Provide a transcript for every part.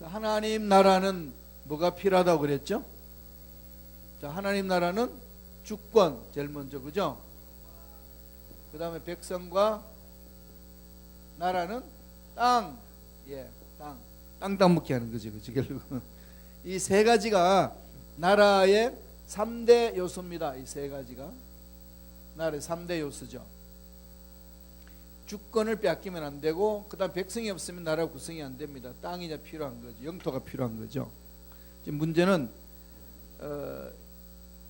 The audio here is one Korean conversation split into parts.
하나님 나라는 뭐가 필요하다고 그랬죠? 자, 하나님 나라는 주권 제일 먼저, 그죠? 그 다음에 백성과 나라는 땅, 예, 땅 먹게 하는 거지, 그죠? 결국은 이 세 가지가 나라의 3대 요소입니다. 이 세 가지가 나라의 3대 요소죠. 주권을 빼앗기면 안 되고, 그 다음 백성이 없으면 나라 구성이 안 됩니다. 땅이 이제 필요한 거죠. 영토가 필요한 거죠. 지금 문제는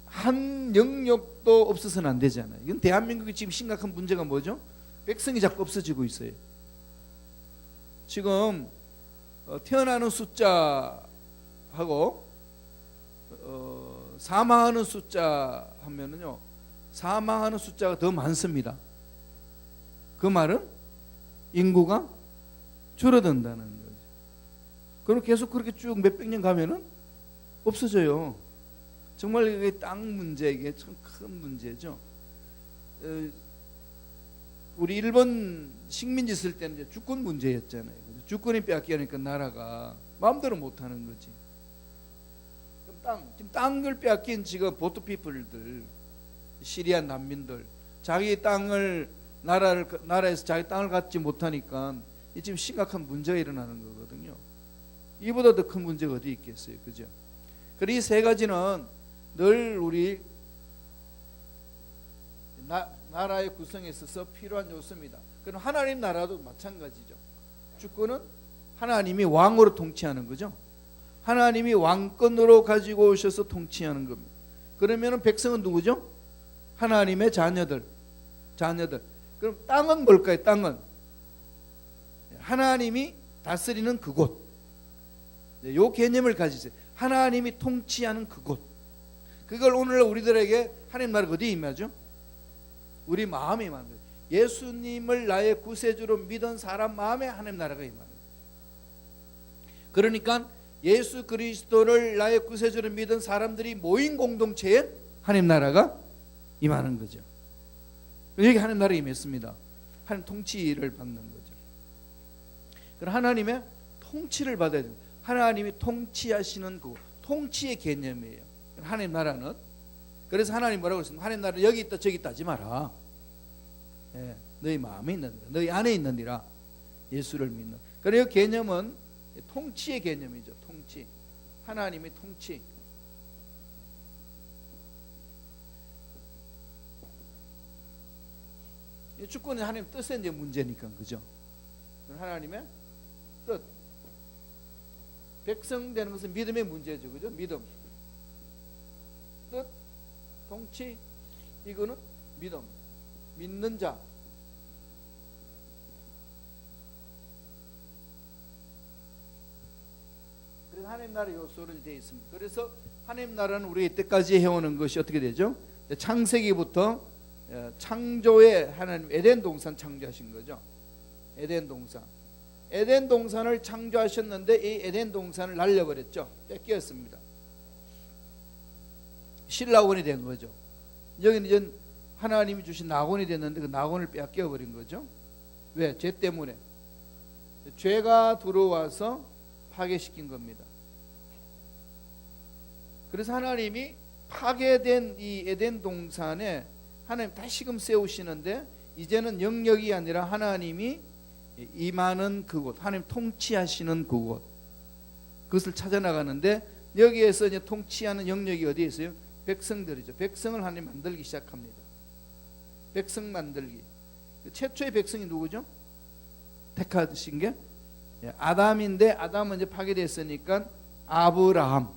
한 영역도 없어서는 안 되잖아요. 이건 대한민국이 지금 심각한 문제가 뭐죠? 백성이 자꾸 없어지고 있어요. 지금 태어나는 숫자하고 사망하는 숫자 하면은요, 사망하는 숫자가 더 많습니다. 그 말은 인구가 줄어든다는 거죠. 그럼 계속 그렇게 쭉 몇백 년 가면은 없어져요. 정말 이게 땅 문제, 이게 참 큰 문제죠. 우리 일본 식민지 있을 때는 이제 주권 문제였잖아요. 주권이 빼앗기니까 나라가 마음대로 못하는 거지. 그럼 지금 땅을 빼앗긴 지금 보트피플들, 시리아 난민들, 자기 땅을 나라에서 자기 땅을 갖지 못하니까 지금 심각한 문제가 일어나는 거거든요. 이보다 더 큰 문제가 어디 있겠어요, 그죠? 그리고 이 세 가지는 늘 우리 나라의 구성에 있어서 필요한 요소입니다. 그럼 하나님 나라도 마찬가지죠. 주권은 하나님이 왕으로 통치하는 거죠. 하나님이 왕권으로 가지고 오셔서 통치하는 겁니다. 그러면은 백성은 누구죠? 하나님의 자녀들. 그럼 땅은 뭘까요? 땅은 하나님이 다스리는 그곳. 이 개념을 가지세요. 하나님이 통치하는 그곳. 그걸 오늘 우리들에게 하나님 나라가 어디에 임하죠? 우리 마음에 임하는 거예요. 예수님을 나의 구세주로 믿은 사람 마음에 하나님 나라가 임하는 거예요. 그러니까 예수 그리스도를 나의 구세주로 믿은 사람들이 모인 공동체에 하나님 나라가 임하는 거죠. 여기 하나님 나라에 임했습니다. 하나님 통치를 받는 거죠. 그럼 하나님의 통치를 받아야 됩니다. 하나님이 통치하시는 그 통치의 개념이에요. 하나님 나라는. 그래서 하나님 뭐라고 했습니까? 하나님 나라는 여기 있다 저기 있다 하지 마라. 예, 너희 마음에 있는디라, 너희 안에 있는디라. 예수를 믿는. 그래서 개념은 통치의 개념이죠. 통치. 하나님의 통치. 주권은 하나님 뜻의 이제 문제니까, 그죠? 하나님의 뜻. 백성 되는 것은 믿음의 문제죠, 그죠? 믿음, 뜻, 통치, 이거는 믿음, 믿는 자. 그래서 하나님 나라 요소로 되어 있습니다. 그래서 하나님 나라는 우리 이때까지 해오는 것이 어떻게 되죠? 창세기부터 창조의 하나님 에덴 동산 창조하신 거죠. 에덴 동산을 창조하셨는데 이 에덴 동산을 날려버렸죠. 뺏겼습니다. 신라원이 된 거죠. 여기는 이제 하나님이 주신 낙원이 됐는데 그 낙원을 뺏겨버린 거죠. 왜? 죄 때문에. 죄가 들어와서 파괴시킨 겁니다. 그래서 하나님이 파괴된 이 에덴 동산에 하나님 다시금 세우시는데, 이제는 영역이 아니라 하나님이 임하는 그곳, 하나님 통치하시는 그곳, 그것을 찾아나가는데, 여기에서 이제 통치하는 영역이 어디에 있어요? 백성들이죠. 백성을 하나님 만들기 시작합니다. 백성 만들기. 최초의 백성이 누구죠? 택하신 게 아담인데, 아담은 이제 파괴됐으니까 아브라함.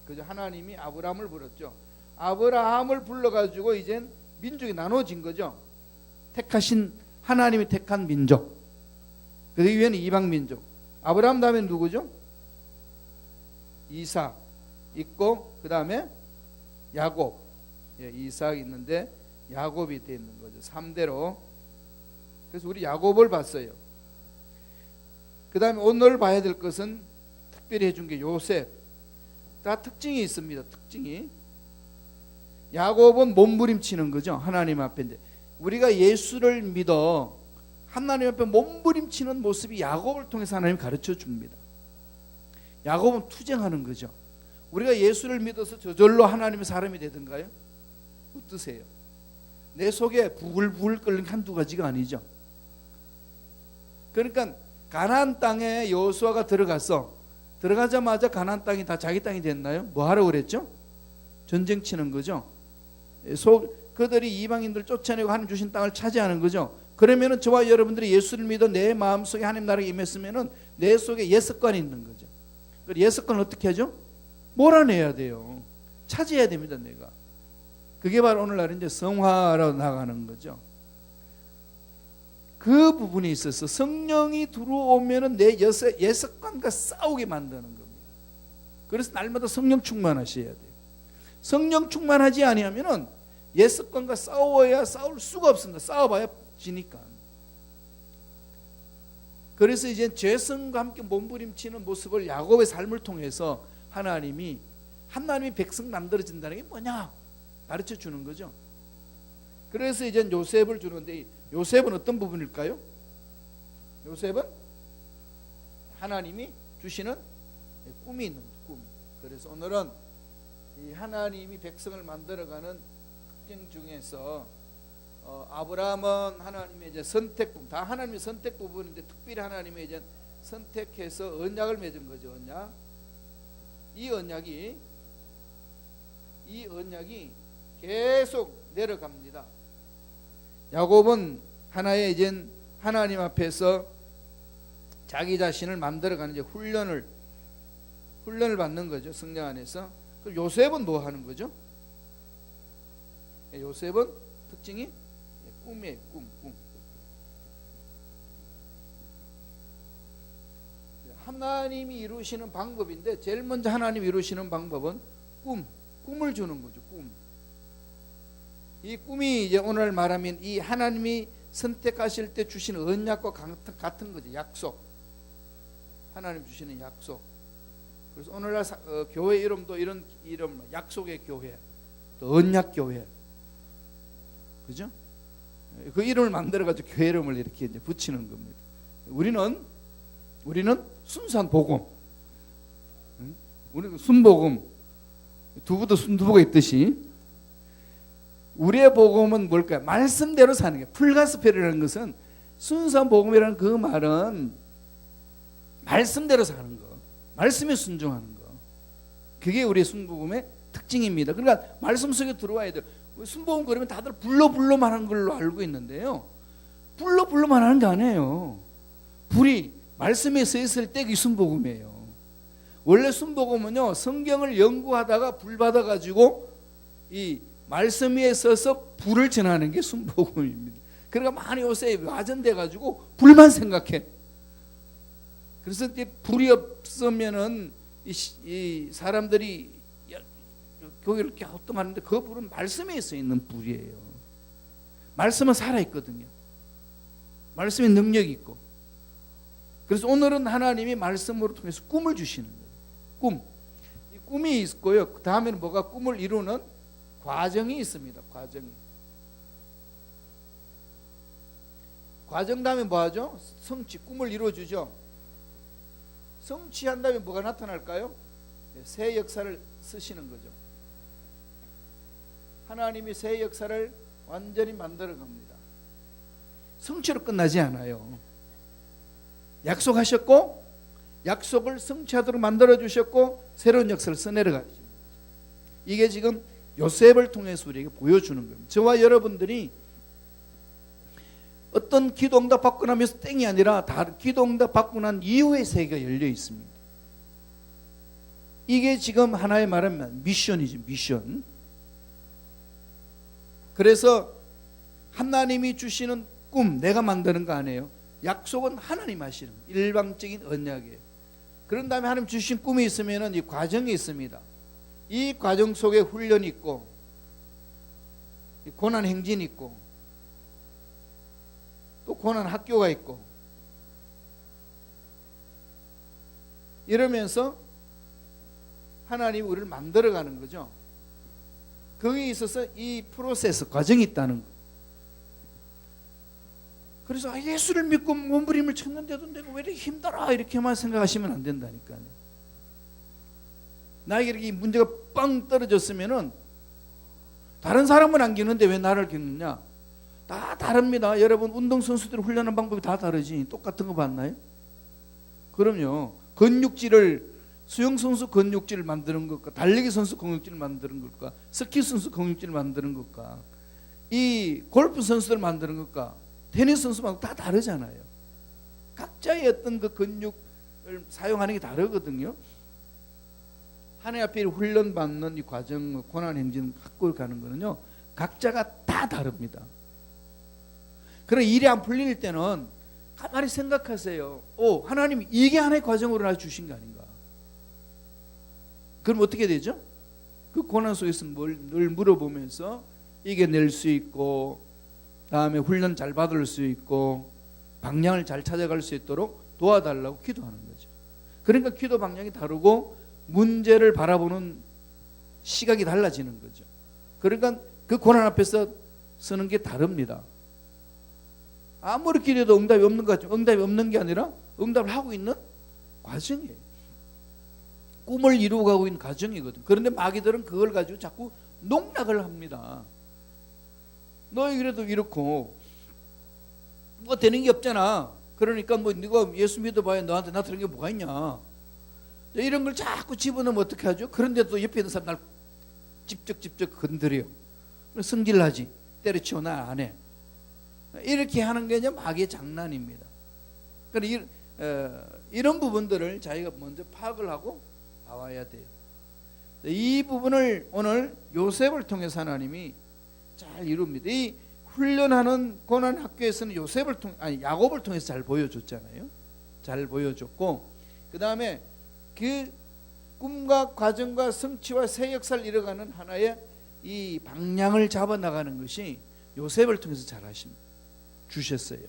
그죠? 하나님이 아브라함을 불렀죠. 아브라함을 불러가지고 이젠 민족이 나눠진 거죠. 택하신, 하나님이 택한 민족. 그 이후에는 이방 민족. 아브라함 다음에 누구죠? 이삭 있고, 그 다음에 야곱. 이삭 있는데 야곱이 되어 있는 거죠. 3대로. 그래서 우리 야곱을 봤어요. 그 다음에 오늘 봐야 될 것은 특별히 해준 게 요셉. 다 특징이 있습니다. 특징이. 야곱은 몸부림치는 거죠. 하나님 앞에. 이제 우리가 예수를 믿어 하나님 앞에 몸부림치는 모습이 야곱을 통해서 하나님 가르쳐 줍니다. 야곱은 투쟁하는 거죠. 우리가 예수를 믿어서 저절로 하나님의 사람이 되던가요? 어떠세요? 내 속에 부글부글 끓는 한두 가지가 아니죠. 그러니까 가나안 땅에 여호수아가 들어가자마자 가나안 땅이 다 자기 땅이 됐나요? 뭐 하라고 그랬죠? 전쟁 치는 거죠. 그들이 이방인들 쫓아내고 하나님 주신 땅을 차지하는 거죠. 그러면은 저와 여러분들이 예수를 믿어 내 마음속에 하나님 나라가 임했으면은 내 속에 예습관이 있는 거죠. 그 예습관을 어떻게 하죠? 몰아내야 돼요. 차지해야 됩니다, 내가. 그게 바로 오늘날 이제 성화로 나가는 거죠. 그 부분에 있어서 성령이 들어오면은 내 예습관과 싸우게 만드는 겁니다. 그래서 날마다 성령 충만하셔야 돼요. 성령 충만하지 아니하면은 예습관과 싸워야 싸울 수가 없습니다. 싸워봐야 지니까. 그래서 이제 죄성과 함께 몸부림치는 모습을 야곱의 삶을 통해서 하나님이 백성 만들어진다는 게 뭐냐 가르쳐 주는 거죠. 그래서 이제 요셉을 주는데, 요셉은 어떤 부분일까요? 요셉은 하나님이 주시는 꿈이 있는 꿈. 그래서 오늘은 이 하나님이 백성을 만들어가는 특징 중에서 아브라함은 하나님의 이제 선택 부분, 다 하나님의 선택 부분인데 특별히 하나님의 이제 선택해서 언약을 맺은 거죠. 언약. 이 언약이 계속 내려갑니다. 야곱은 하나의 이제 하나님 앞에서 자기 자신을 만들어가는 이제 훈련을 받는 거죠. 성령 안에서. 그럼 요셉은 뭐 하는 거죠? 요셉은 특징이 꿈이에요. 꿈. 하나님이 이루시는 방법인데 제일 먼저 하나님이 이루시는 방법은 꿈을 주는 거죠. 꿈. 이 꿈이 이제 오늘 말하면 이 하나님이 선택하실 때 주시는 언약과 같은 거죠. 약속. 하나님 주시는 약속. 그래서 오늘날 교회 이름도 이런 이름, 약속의 교회, 또 언약 교회, 그죠? 그 이름을 만들어가지고 교회 이름을 이렇게 이제 붙이는 겁니다. 우리는 순수한 복음, 우리는 순복음, 두부도 순두부가 있듯이 우리의 복음은 뭘까요? 말씀대로 사는 게. 풀가스펠이라는 것은 순수한 복음이라는 그 말은 말씀대로 사는 거, 말씀에 순종하는 거. 그게 우리의 순복음의 특징입니다. 그러니까 말씀 속에 들어와야 돼요. 순복음 그러면 다들 불로만 하는 걸로 알고 있는데요, 불로만 하는 게 아니에요. 불이 말씀에 서 있을 때 그 순복음이에요. 원래 순복음은요, 성경을 연구하다가 불 받아가지고 이 말씀 위에 서서 불을 전하는 게 순복음입니다. 그러니까 많이 요새 와전돼가지고 불만 생각해. 그래서 이제 불이 없으면은 이 사람들이 교회를 이렇게 활동하는데 그 불은 말씀에 서 있는 불이에요. 말씀은 살아있거든요. 말씀에 능력이 있고. 그래서 오늘은 하나님이 말씀으로 통해서 꿈을 주시는 거예요. 이 꿈이 있고요. 그 다음에는 뭐가 꿈을 이루는 과정이 있습니다. 과정 다음에 뭐 하죠? 성취, 꿈을 이루어주죠. 성취한 다음에 뭐가 나타날까요? 새 역사를 쓰시는 거죠. 하나님이 새 역사를 완전히 만들어 갑니다. 성취로 끝나지 않아요. 약속하셨고 약속을 성취하도록 만들어 주셨고 새로운 역사를 써내려 가시는 거죠. 이게 지금 요셉을 통해서 우리에게 보여주는 겁니다. 저와 여러분들이 어떤 기도응답 받고 나면서 땡이 아니라 다른 기도응답 받고 난 이후의 세계가 열려 있습니다. 이게 지금 하나의 말하면 미션이죠. 미션. 그래서 하나님이 주시는 꿈, 내가 만드는 거 아니에요. 약속은 하나님 하시는 일방적인 언약이에요. 그런 다음에 하나님 주신 꿈이 있으면 이 과정이 있습니다. 이 과정 속에 훈련이 있고 고난 행진이 있고 또 고난 학교가 있고 이러면서 하나님이 우리를 만들어가는 거죠. 거기에 있어서 이 프로세스 과정이 있다는 거. 그래서 예수를 믿고 몸부림을 쳤는데도 내가 왜 이렇게 힘들어 이렇게만 생각하시면 안 된다니까요. 나에게 이렇게 문제가 빵 떨어졌으면은 다른 사람은 안 겪는데 왜 나를 겪느냐? 다 다릅니다. 여러분 운동선수들 훈련하는 방법이 다 다르지 똑같은 거 봤나요? 그럼요. 수영선수 근육질을 만드는 것과 달리기 선수 근육질을 만드는 것과 스키 선수 근육질을 만드는 것과 이 골프 선수들 만드는 것과 테니스 선수만 다 다르잖아요. 각자의 어떤 그 근육을 사용하는 게 다르거든요. 하나님 앞에 훈련받는 이 과정, 고난행진 학교를 가는 거는요, 각자가 다 다릅니다. 그런 일이 안 풀릴 때는 가만히 생각하세요. 하나님이 이게 하나의 과정으로 나 주신 거 아닌가? 그럼 어떻게 되죠? 그 고난 속에서 늘 물어보면서 이겨낼 수 있고, 다음에 훈련 잘 받을 수 있고, 방향을 잘 찾아갈 수 있도록 도와달라고 기도하는 거죠. 그러니까 기도 방향이 다르고 문제를 바라보는 시각이 달라지는 거죠. 그러니까 그 고난 앞에서 서는 게 다릅니다. 아무리 기도해도 응답이 없는 것 같지만 응답이 없는 게 아니라 응답을 하고 있는 과정이에요. 꿈을 이루어가고 있는 과정이거든. 그런데 마귀들은 그걸 가지고 자꾸 농락을 합니다. 너희 그래도 이렇고 뭐 되는 게 없잖아. 그러니까 뭐 네가 예수 믿어봐야 너한테 나타나는 게 뭐가 있냐. 이런 걸 자꾸 집어넣으면 어떻게 하죠? 그런데 또 옆에 있는 사람 날 집적 건드려. 성질나지. 때려치워 나 안 해. 이렇게 하는 게 이제 마귀의 장난입니다. 그러니까 이런 부분들을 자기가 먼저 파악을 하고 나와야 돼요. 이 부분을 오늘 요셉을 통해서 하나님이 잘 이룹니다. 이 훈련하는 고난 학교에서는 야곱을 통해서 잘 보여줬잖아요. 잘 보여줬고, 그 다음에 그 꿈과 과정과 성취와 새 역사를 이뤄가는 하나의 이 방향을 잡아 나가는 것이 요셉을 통해서 잘 주셨어요.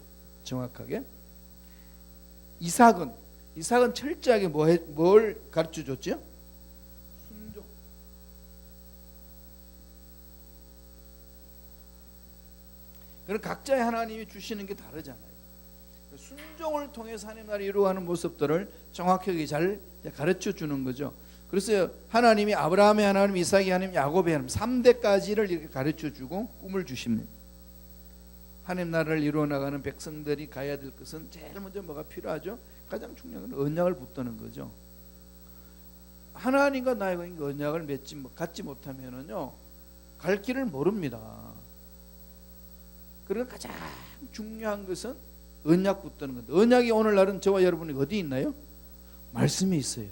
정확하게. 이삭은 철저하게 뭘 가르쳐 줬죠? 순종. 그럼 각자의 하나님이 주시는 게 다르잖아요. 순종을 통해서 하나님 나라를 이루어가는 모습들을 정확하게 잘 가르쳐 주는 거죠. 그래서 하나님이 아브라함의 하나님, 이삭의 하나님, 야곱의 하나님 3대까지를 이렇게 가르쳐 주고 꿈을 주십니다. 하나님 나라를 이루어 나가는 백성들이 가야 될 것은 제일 먼저 뭐가 필요하죠? 가장 중요한 건 언약을 붙드는 거죠. 하나님과 나의 언약을 갖지 못하면은요, 갈 길을 모릅니다. 그러니까 가장 중요한 것은 언약 붙드는 것. 언약이 오늘날은 저와 여러분이 어디 있나요? 말씀에 있어요.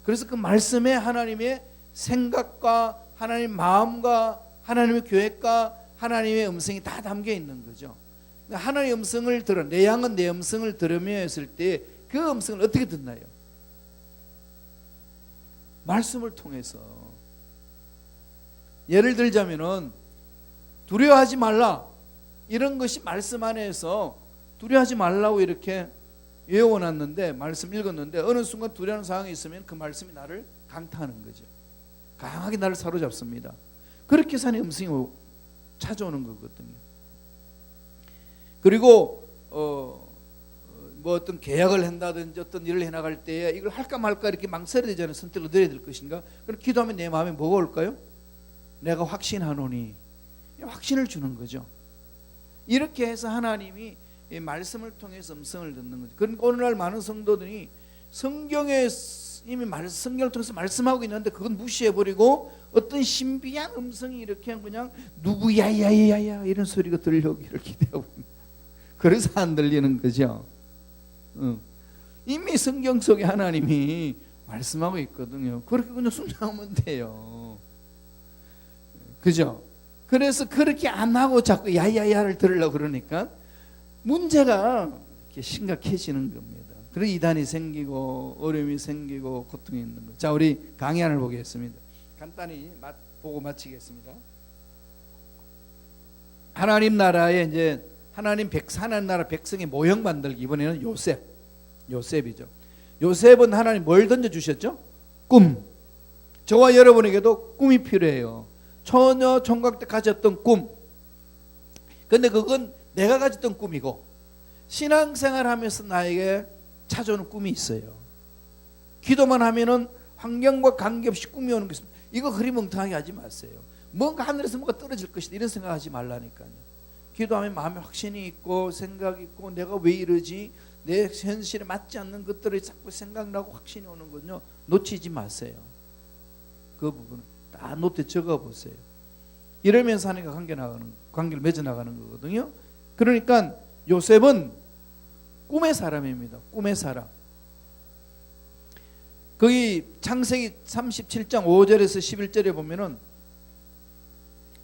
그래서 그 말씀에 하나님의 생각과 하나님의 마음과 하나님의 계획과 하나님의 음성이 다 담겨 있는 거죠. 하나님의 음성을 들어, 내 양은 내 음성을 들으며 했을 때 그 음성을 어떻게 듣나요? 말씀을 통해서. 예를 들자면은 두려워하지 말라, 이런 것이 말씀 안에서 두려워하지 말라고 이렇게 외워놨는데, 말씀 읽었는데 어느 순간 두려워하는 상황이 있으면 그 말씀이 나를 강타하는 거죠. 강하게 나를 사로잡습니다. 그렇게 해서 하나님의 음성이 찾아오는 거거든요. 그리고 뭐 어떤 계약을 한다든지 어떤 일을 해나갈 때에 이걸 할까 말까 이렇게 망설여야 되잖아요. 선택을 얻어야 될 것인가. 그럼 기도하면 내 마음에 뭐가 올까요? 내가 확신하노니. 확신을 주는 거죠. 이렇게 해서 하나님이 말씀을 통해서 음성을 듣는 거죠. 그러니까 오늘날 많은 성도들이 성경에 이미 성경을 통해서 말씀하고 있는데 그건 무시해버리고 어떤 신비한 음성이 이렇게 그냥 누구야야야야 이런 소리가 들려오기를 기대하고 그래서 안 들리는 거죠. 이미 성경 속에 하나님이 말씀하고 있거든요. 그렇게 그냥 순종하면 돼요. 그죠? 그래서 그렇게 안 하고 자꾸 야야야를 들으려고 그러니까 문제가 이렇게 심각해지는 겁니다. 그래서 이단이 생기고 어려움이 생기고 고통이 있는 거죠. 자, 우리 강의안을 보겠습니다. 간단히 보고 마치겠습니다. 하나님 나라에 이제 하나님 나라 백성의 모형 만들기, 이번에는 요셉이죠. 요셉은 하나님 뭘 던져 주셨죠? 꿈. 저와 여러분에게도 꿈이 필요해요. 처녀 총각 때 가졌던 꿈. 근데 그건 내가 가졌던 꿈이고 신앙생활 하면서 나에게 찾아오는 꿈이 있어요. 기도만 하면은 환경과 관계없이 꿈이 오는 게 있습니다. 이거 흐리멍텅하게 하지 마세요. 뭔가 하늘에서 뭔가 떨어질 것이다 이런 생각하지 말라니까요. 기도하면 마음에 확신이 있고 생각이 있고 내가 왜 이러지, 내 현실에 맞지 않는 것들이 자꾸 생각나고 확신이 오는 건요, 놓치지 마세요. 그 부분은 다 노트에 적어보세요. 이러면서 하나님과 관계를 맺어나가는 거거든요. 그러니까 요셉은 꿈의 사람입니다. 꿈의 사람. 거기 창세기 37장 5절에서 11절에 보면은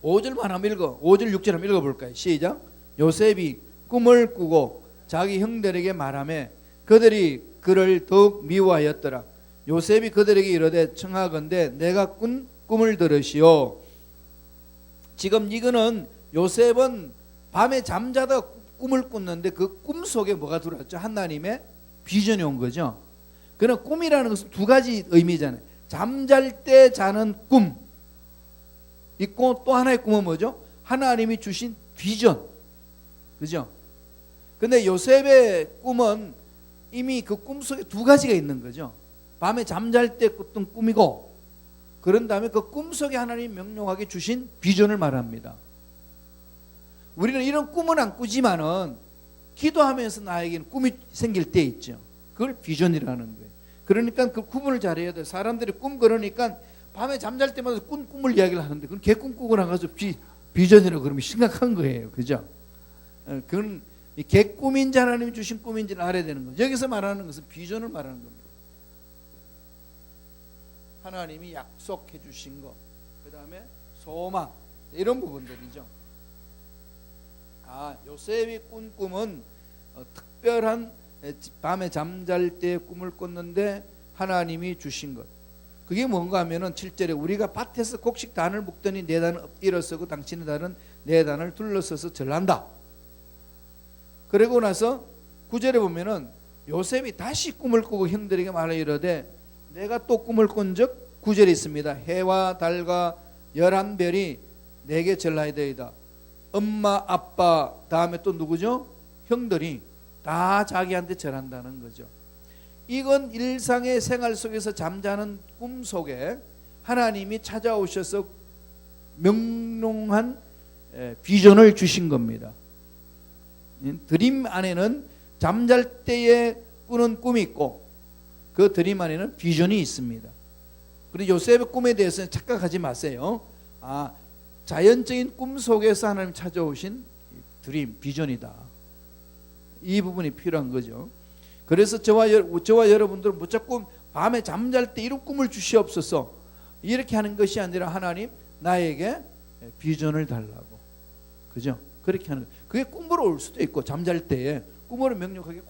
5절만 한번 읽어. 5절 6절 한번 읽어볼까요? 시작. 요셉이 꿈을 꾸고 자기 형들에게 말하며 그들이 그를 더욱 미워하였더라. 요셉이 그들에게 이르되 청하건대 내가 꾼 꿈을 들으시오. 지금 이거는 요셉은 밤에 잠자다 꿈을 꿨는데 그 꿈 속에 뭐가 들어왔죠? 하나님의 비전이 온 거죠. 그러나 꿈이라는 것은 두 가지 의미잖아요. 잠잘 때 자는 꿈 있고 또 하나의 꿈은 뭐죠? 하나님이 주신 비전. 그죠? 근데 요셉의 꿈은 이미 그 꿈 속에 두 가지가 있는 거죠. 밤에 잠잘 때 꿨던 꿈이고, 그런 다음에 그 꿈 속에 하나님이 명료하게 주신 비전을 말합니다. 우리는 이런 꿈은 안 꾸지만은 기도하면서 나에게는 꿈이 생길 때 있죠. 그걸 비전이라는 거예요. 그러니까 그 구분을 잘해야 돼요. 사람들이 꿈 그러니까 밤에 잠잘 때마다 꿈을 이야기를 하는데 그건 개꿈 꾸고 나가서 비전이라고 그러면 심각한 거예요. 그죠? 그건 개꿈인지 하나님이 주신 꿈인지를 알아야 되는 거죠. 여기서 말하는 것은 비전을 말하는 겁니다. 하나님이 약속해 주신 것, 그 다음에 소망, 이런 부분들이죠. 요셉이 꾼 꿈은 특별한 밤에 잠잘 때 꿈을 꿨는데 하나님이 주신 것. 그게 뭔가 하면은 7절에 우리가 밭에서 곡식 단을 묶더니 내 단은 일어서고 당신의 단은 내 단을 둘러서서 절난다. 그러고 나서 9절에 보면은 요셉이 다시 꿈을 꾸고 형들에게 말하 이르되 내가 또 꿈을 꾼즉 9절에 있습니다. 해와 달과 11별이 내게 절나이더이다. 엄마 아빠 다음에 또 누구죠? 형들이 다 자기한테 절한다는 거죠. 이건 일상의 생활 속에서 잠자는 꿈 속에 하나님이 찾아오셔서 명령한 비전을 주신 겁니다. 드림 안에는 잠잘 때에 꾸는 꿈이 있고 그 드림 안에는 비전이 있습니다. 그리고 요셉의 꿈에 대해서는 착각하지 마세요. 자연적인 꿈 속에서 하나님 찾아오신 드림, 비전이다. 이 부분이 필요한 거죠. 그래서 저와 여러분들은 무조건 밤에 잠잘 때 이런 꿈을 주시옵소서 이렇게 하는 것이 아니라 하나님 나에게 비전을 달라고. 그죠? 그렇게 하는 거예요. 그게 꿈으로 올 수도 있고 잠잘 때에 꿈으로 명료하게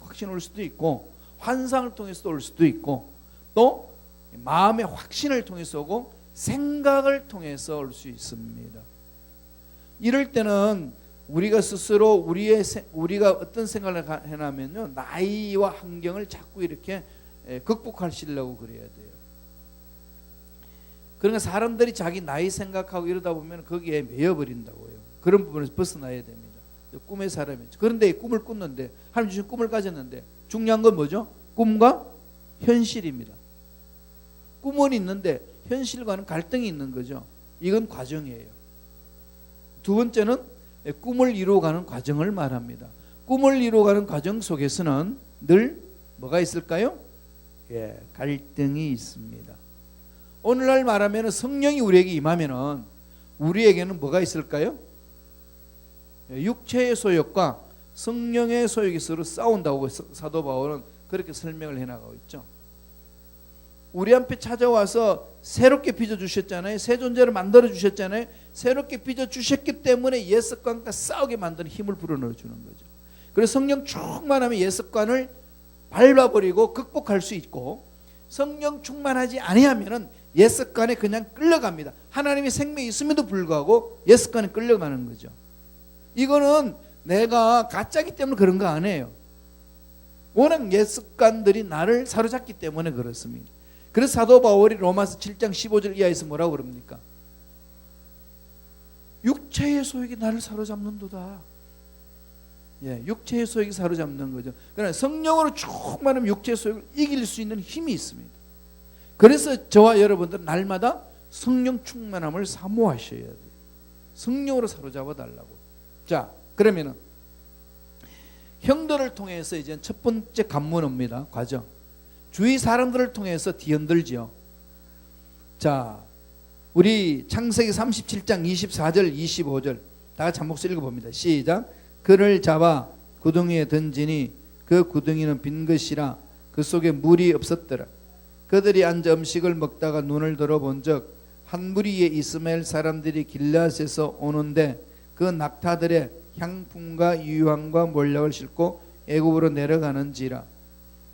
확신 올 수도 있고 환상을 통해서도 올 수도 있고 또 마음의 확신을 통해서 오고 생각을 통해서 올 수 있습니다. 이럴 때는 우리가 스스로 우리가 어떤 생각을 해나면요 나이와 환경을 자꾸 이렇게 극복하시려고 그래야 돼요. 그러니까 사람들이 자기 나이 생각하고 이러다 보면 거기에 매여버린다고요. 그런 부분에서 벗어나야 됩니다. 꿈의 사람이죠. 그런데 꿈을 꿨는데 하나님 주신 꿈을 가졌는데 중요한 건 뭐죠? 꿈과 현실입니다. 꿈은 있는데 현실과는 갈등이 있는 거죠. 이건 과정이에요. 두 번째는 꿈을 이루어가는 과정을 말합니다. 꿈을 이루어가는 과정 속에서는 늘 뭐가 있을까요? 갈등이 있습니다. 오늘날 말하면 성령이 우리에게 임하면은 우리에게는 뭐가 있을까요? 육체의 소욕과 성령의 소욕이 서로 싸운다고 사도 바울은 그렇게 설명을 해나가고 있죠. 우리 앞에 찾아와서 새롭게 빚어주셨잖아요. 새 존재를 만들어주셨잖아요. 새롭게 빚어주셨기 때문에 옛 습관과 싸우게 만드는 힘을 불어넣어주는 거죠. 그래서 성령 충만하면 옛 습관을 밟아버리고 극복할 수 있고 성령 충만하지 아니하면은 옛 습관에 그냥 끌려갑니다. 하나님의 생명이 있음에도 불구하고 옛 습관에 끌려가는 거죠. 이거는 내가 가짜기 때문에 그런 거 아니에요. 워낙 옛 습관들이 나를 사로잡기 때문에 그렇습니다. 그래서 사도 바울이 로마서 7장 15절 이하에서 뭐라고 그럽니까? 육체의 소욕이 나를 사로잡는도다. 육체의 소욕이 사로잡는 거죠. 그러나 성령으로 충만하면 육체의 소욕을 이길 수 있는 힘이 있습니다. 그래서 저와 여러분들은 날마다 성령 충만함을 사모하셔야 돼요. 성령으로 사로잡아 달라고. 자, 그러면은 형들을 통해서 이제 첫 번째 관문 옵니다. 과정. 주위 사람들을 통해서 뒤흔들지요. 자, 우리 창세기 37장 24절 25절 다 같이 한 목소리 읽어봅니다. 시작. 그를 잡아 구덩이에 던지니 그 구덩이는 빈 것이라 그 속에 물이 없었더라. 그들이 앉아 음식을 먹다가 눈을 들어본즉 한 무리의 이스마엘 사람들이 길앗에서 오는데 그 낙타들의 향품과 유황과 몰약을 싣고 애굽으로 내려가는지라.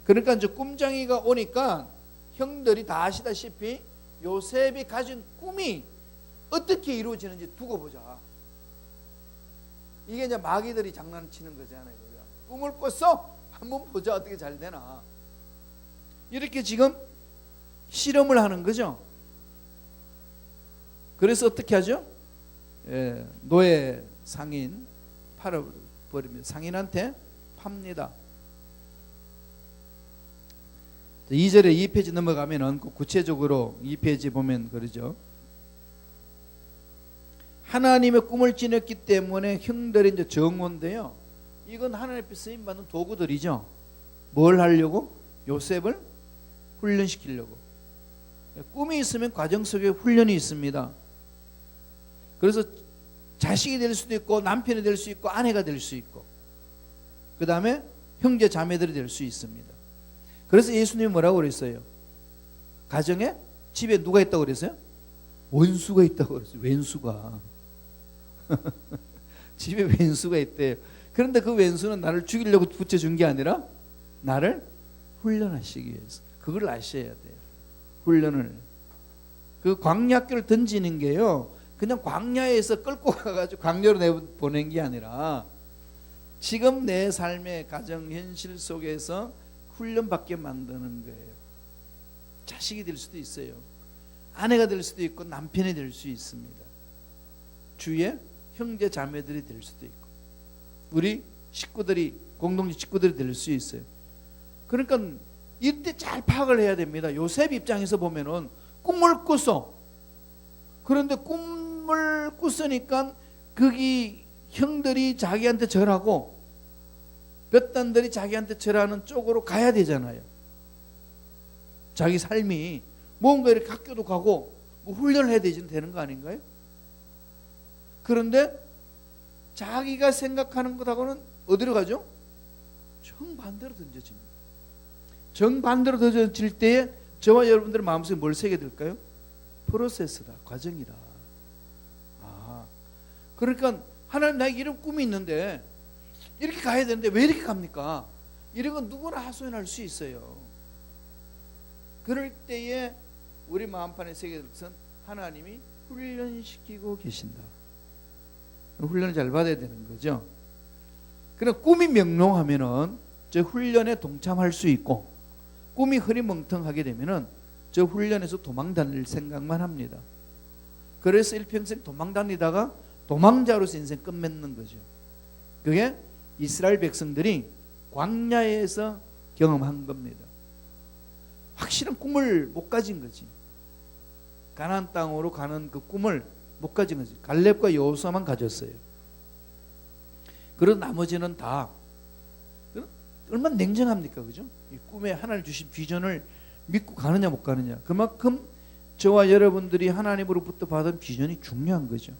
그러니까 이제 꿈장이가 오니까 형들이 다 아시다시피 요셉이 가진 꿈이 어떻게 이루어지는지 두고 보자. 이게 이제 마귀들이 장난치는 거잖아요. 꿈을 꿨어? 한번 보자 어떻게 잘 되나. 이렇게 지금 실험을 하는 거죠. 그래서 어떻게 하죠? 노예 상인 팔아버립니다. 상인한테 팝니다. 2절에 2페이지 넘어가면은 구체적으로 2페이지 보면 그러죠. 하나님의 꿈을 지녔기 때문에 형들이 이제 정원인데요. 이건 하나님 앞에 쓰임 받는 도구들이죠. 뭘 하려고? 요셉을 훈련시키려고. 꿈이 있으면 과정 속에 훈련이 있습니다. 그래서 자식이 될 수도 있고 남편이 될 수 있고 아내가 될 수 있고 그 다음에 형제 자매들이 될 수 있습니다. 그래서 예수님이 뭐라고 그랬어요? 가정에 집에 누가 있다고 그랬어요? 원수가 있다고 그랬어요. 왼수가. 집에 왼수가 있대요. 그런데 그 왼수는 나를 죽이려고 붙여준 게 아니라 나를 훈련하시기 위해서. 그걸 아셔야 돼요. 훈련을. 그 광야길을 던지는 게요, 그냥 광야에서 끌고 가가지고 광야로 내보낸 게 아니라 지금 내 삶의 가정 현실 속에서 훈련받게 만드는 거예요. 자식이 될 수도 있어요. 아내가 될 수도 있고 남편이 될 수 있습니다. 주위에 형제 자매들이 될 수도 있고 우리 식구들이 공동체 식구들이 될 수 있어요. 그러니까 이때 잘 파악을 해야 됩니다. 요셉 입장에서 보면은 꿈을 꿨어. 그런데 꿈을 꿨으니까 거기 형들이 자기한테 절하고 볕단들이 자기한테 절하는 쪽으로 가야 되잖아요. 자기 삶이 뭔가 이렇게 학교도 가고 뭐 훈련을 해야 되는 거 아닌가요? 그런데 자기가 생각하는 것하고는 어디로 가죠? 정반대로 던져집니다. 정반대로 던져질 때에 저와 여러분들의 마음속에 뭘 새게 될까요? 프로세스다, 과정이다. 그러니까 하나님 나에게 이런 꿈이 있는데 이렇게 가야 되는데 왜 이렇게 갑니까? 이런 건 누구나 하소연할 수 있어요. 그럴 때에 우리 마음판에 새게 될 것은 하나님이 훈련시키고 계신다. 훈련을 잘 받아야 되는 거죠. 그럼 꿈이 명롱하면은 저 훈련에 동참할 수 있고, 꿈이 흐리멍텅하게 되면은 저 훈련에서 도망 다닐 생각만 합니다. 그래서 일평생 도망 다니다가 도망자로서 인생 끝맺는 거죠. 그게 이스라엘 백성들이 광야에서 경험한 겁니다. 확실한 꿈을 못 가진 거지. 가나안 땅으로 가는 그 꿈을 못 가진 거지. 갈렙과 여호수아만 가졌어요. 그리고 나머지는 다 얼마나 냉정합니까, 그죠? 이 꿈에 하나님 주신 비전을 믿고 가느냐 못 가느냐. 그만큼 저와 여러분들이 하나님으로부터 받은 비전이 중요한 거죠.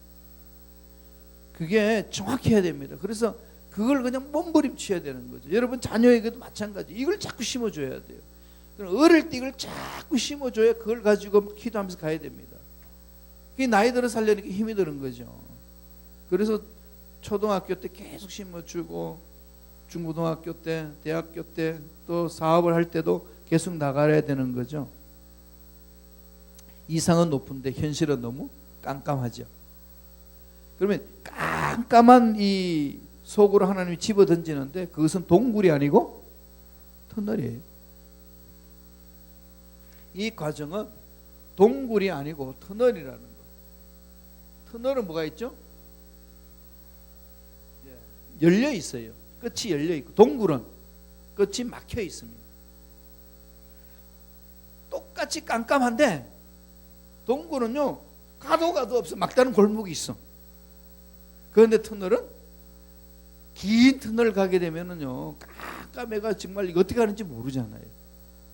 그게 정확히 해야 됩니다. 그래서 그걸 그냥 몸부림쳐야 되는 거죠. 여러분 자녀에게도 마찬가지. 이걸 자꾸 심어줘야 돼요. 어릴 때 이걸 자꾸 심어줘야 그걸 가지고 기도하면서 가야 됩니다. 그게 나이 들어 살려니까 힘이 드는 거죠. 그래서 초등학교 때 계속 심어주고 중고등학교 때, 대학교 때 또 사업을 할 때도 계속 나가야 되는 거죠. 이상은 높은데 현실은 너무 깜깜하죠. 그러면 깜깜한 이 속으로 하나님이 집어던지는데 그것은 동굴이 아니고 터널이에요. 이 과정은 동굴이 아니고 터널이라는 거. 터널은 뭐가 있죠? 열려 있어요. 끝이 열려 있고 동굴은 끝이 막혀 있습니다. 바깥이 깜깜한데 동굴은요 가도 없어. 막다른 골목이 있어. 그런데 터널은 긴 터널 가게 되면은요 깜깜해가 정말 이거 어떻게 하는지 모르잖아요.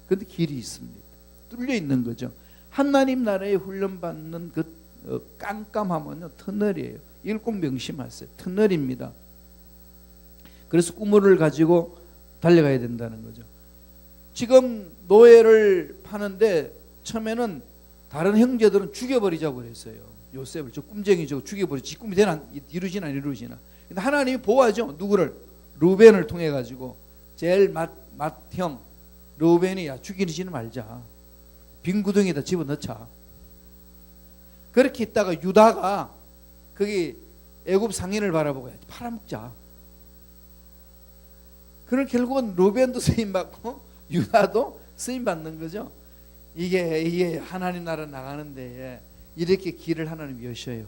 그런데 길이 있습니다. 뚫려 있는 거죠. 하나님 나라에 훈련받는 그 깜깜함은요 터널이에요. 이걸 꼭 명심하세요. 터널입니다. 그래서 꿈을 가지고 달려가야 된다는 거죠. 지금 노예를 파는데 처음에는 다른 형제들은 죽여버리자고 그랬어요. 요셉을 저 꿈쟁이 저거 죽여버리지. 꿈이 되나 이루지나 안 이루지나. 근데 하나님이 보호하죠. 누구를? 루벤을 통해 가지고 제일 맏형 루벤이 야 죽이지는 말자. 빈 구덩이에다 집어넣자. 그렇게 있다가 유다가 거기 애굽 상인을 바라보고 팔아먹자. 그럼 결국은 루벤도 쓰임 받고 유다도 쓰임 받는 거죠. 이게 하나님 나라 나가는데 이렇게 길을 하나님 여셔요.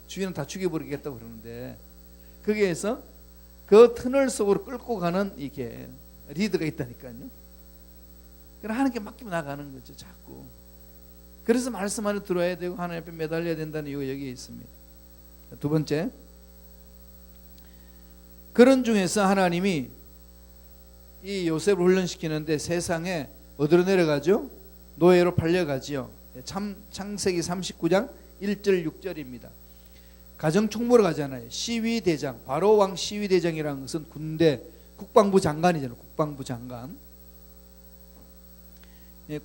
주인은 다 죽여버리겠다고 그러는데 거기에서 그 터널 속으로 끌고 가는 이게 리더가 있다니까요. 그럼 하나님께 맡기면 나가는 거죠. 자꾸. 그래서 말씀 안에 들어와야 되고 하나님 앞에 매달려야 된다는 이유가 여기에 있습니다. 두 번째, 그런 중에서 하나님이 이 요셉을 훈련시키는데 세상에 어디로 내려가죠? 노예로 팔려가지요. 창세기 39장 1절 6절입니다. 가정총무로 가잖아요. 시위대장, 바로왕 시위대장이라는 것은 군대 국방부 장관이잖아요. 국방부 장관.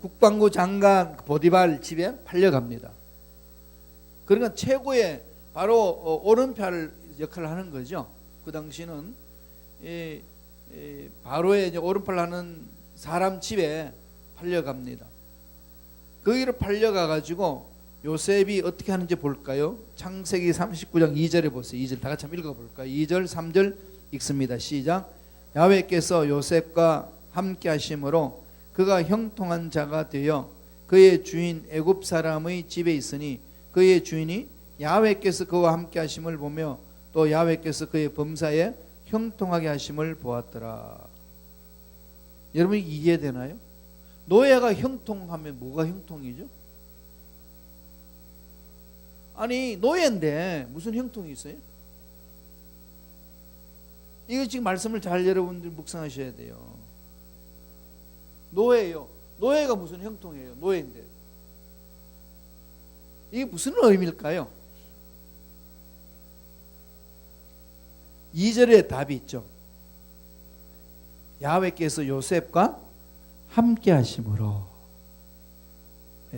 국방부 장관 보디발 집에 팔려갑니다. 그러니까 최고의 바로 오른팔 역할을 하는 거죠. 그 당시는 바로의 이제 오른팔 하는 사람 집에 팔려갑니다. 거기로 팔려가 가지고 요셉이 어떻게 하는지 볼까요? 창세기 39장 2절에 보세요. 2절 다 같이 한번 읽어볼까요? 2절 3절 읽습니다. 시작. 야훼께서 요셉과 함께 하심으로 그가 형통한 자가 되어 그의 주인 애굽 사람의 집에 있으니 그의 주인이 야훼께서 그와 함께 하심을 보며 또 야훼께서 그의 범사에 형통하게 하심을 보았더라. 여러분 이해되나요? 노예가 형통하면 뭐가 형통이죠? 아니 노예인데 무슨 형통이 있어요? 이거 지금 말씀을 잘 여러분들 묵상하셔야 돼요. 노예예요. 노예가 무슨 형통이에요? 노예인데 이게 무슨 의미일까요? 2절에 답이 있죠. 야훼께서 요셉과 함께 하심으로.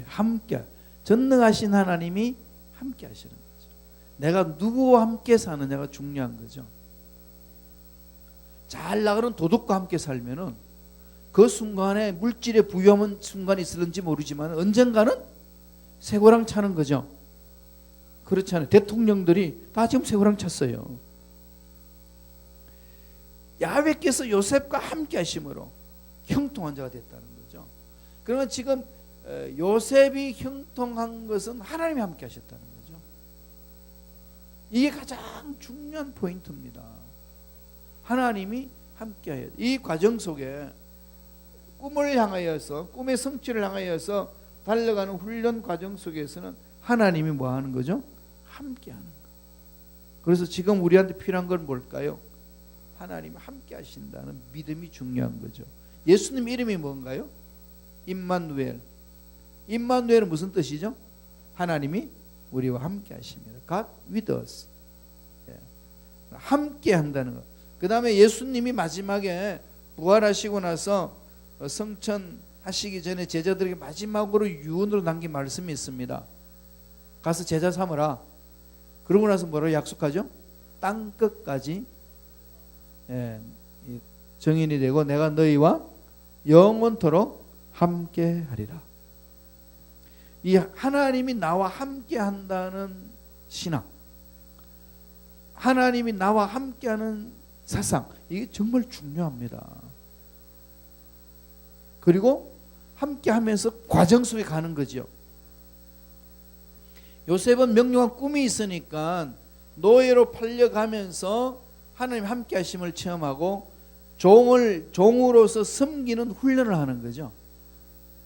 함께, 전능하신 하나님이 함께 하시는 거죠. 내가 누구와 함께 사느냐가 중요한 거죠. 잘 나가는 도덕과 함께 살면은 그 순간에 물질에 부유한 순간이 있을는지 모르지만 언젠가는 쇠고랑 차는 거죠. 그렇잖아요. 대통령들이 다 지금 쇠고랑 찼어요. 야훼께서 요셉과 함께 하심으로 형통한 자가 됐다는 거죠. 그러면 지금 요셉이 형통한 것은 하나님이 함께 하셨다는 거죠. 이게 가장 중요한 포인트입니다. 하나님이 함께 해야 돼. 이 과정 속에 꿈을 향하여서 꿈의 성취를 향하여서 달려가는 훈련 과정 속에서는 하나님이 뭐 하는 거죠? 함께 하는 거. 그래서 지금 우리한테 필요한 건 뭘까요? 하나님 함께 하신다는 믿음이 중요한 거죠. 예수님 이름이 뭔가요? 임마누엘. 임마누엘은 무슨 뜻이죠? 하나님이 우리와 함께 하십니다. God with us. 함께 한다는 것. 그 다음에 예수님이 마지막에 부활하시고 나서 성천하시기 전에 제자들에게 마지막으로 유언으로 남긴 말씀이 있습니다. 가서 제자 삼으라. 그러고 나서 뭐라고 약속하죠? 땅 끝까지 정인이 되고 내가 너희와 영원토록 함께 하리라. 이 하나님이 나와 함께 한다는 신앙, 하나님이 나와 함께하는 사상, 이게 정말 중요합니다. 그리고 함께하면서 과정 속에 가는 거죠. 요셉은 명료한 꿈이 있으니까 노예로 팔려가면서 하나님 함께 하심을 체험하고 종으로서 섬기는 훈련을 하는 거죠.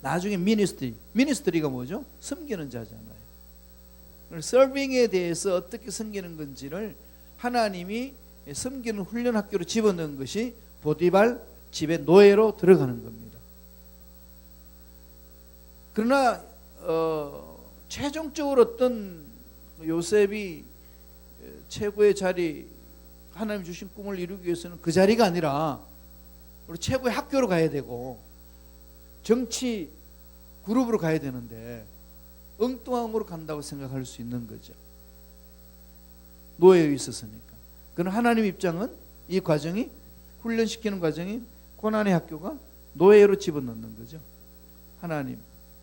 나중에 미니스트리가 뭐죠? 섬기는 자잖아요. 서빙에 대해서 어떻게 섬기는 건지를 하나님이 섬기는 훈련 학교로 집어넣은 것이 보디발 집의 노예로 들어가는 겁니다. 그러나 최종적으로 어떤 요셉이 최고의 자리, 하나님 주신 꿈을 이루기 위해서는 그 자리가 아니라 우리 최고의 학교로 가야 되고 정치 그룹으로 가야 되는데 엉뚱한 곳으로 간다고 생각할 수 있는 거죠. 노예에 있었으니까. 그러나 하나님 입장은 이 과정이, 훈련시키는 과정이 고난의 학교가 노예로 집어넣는 거죠.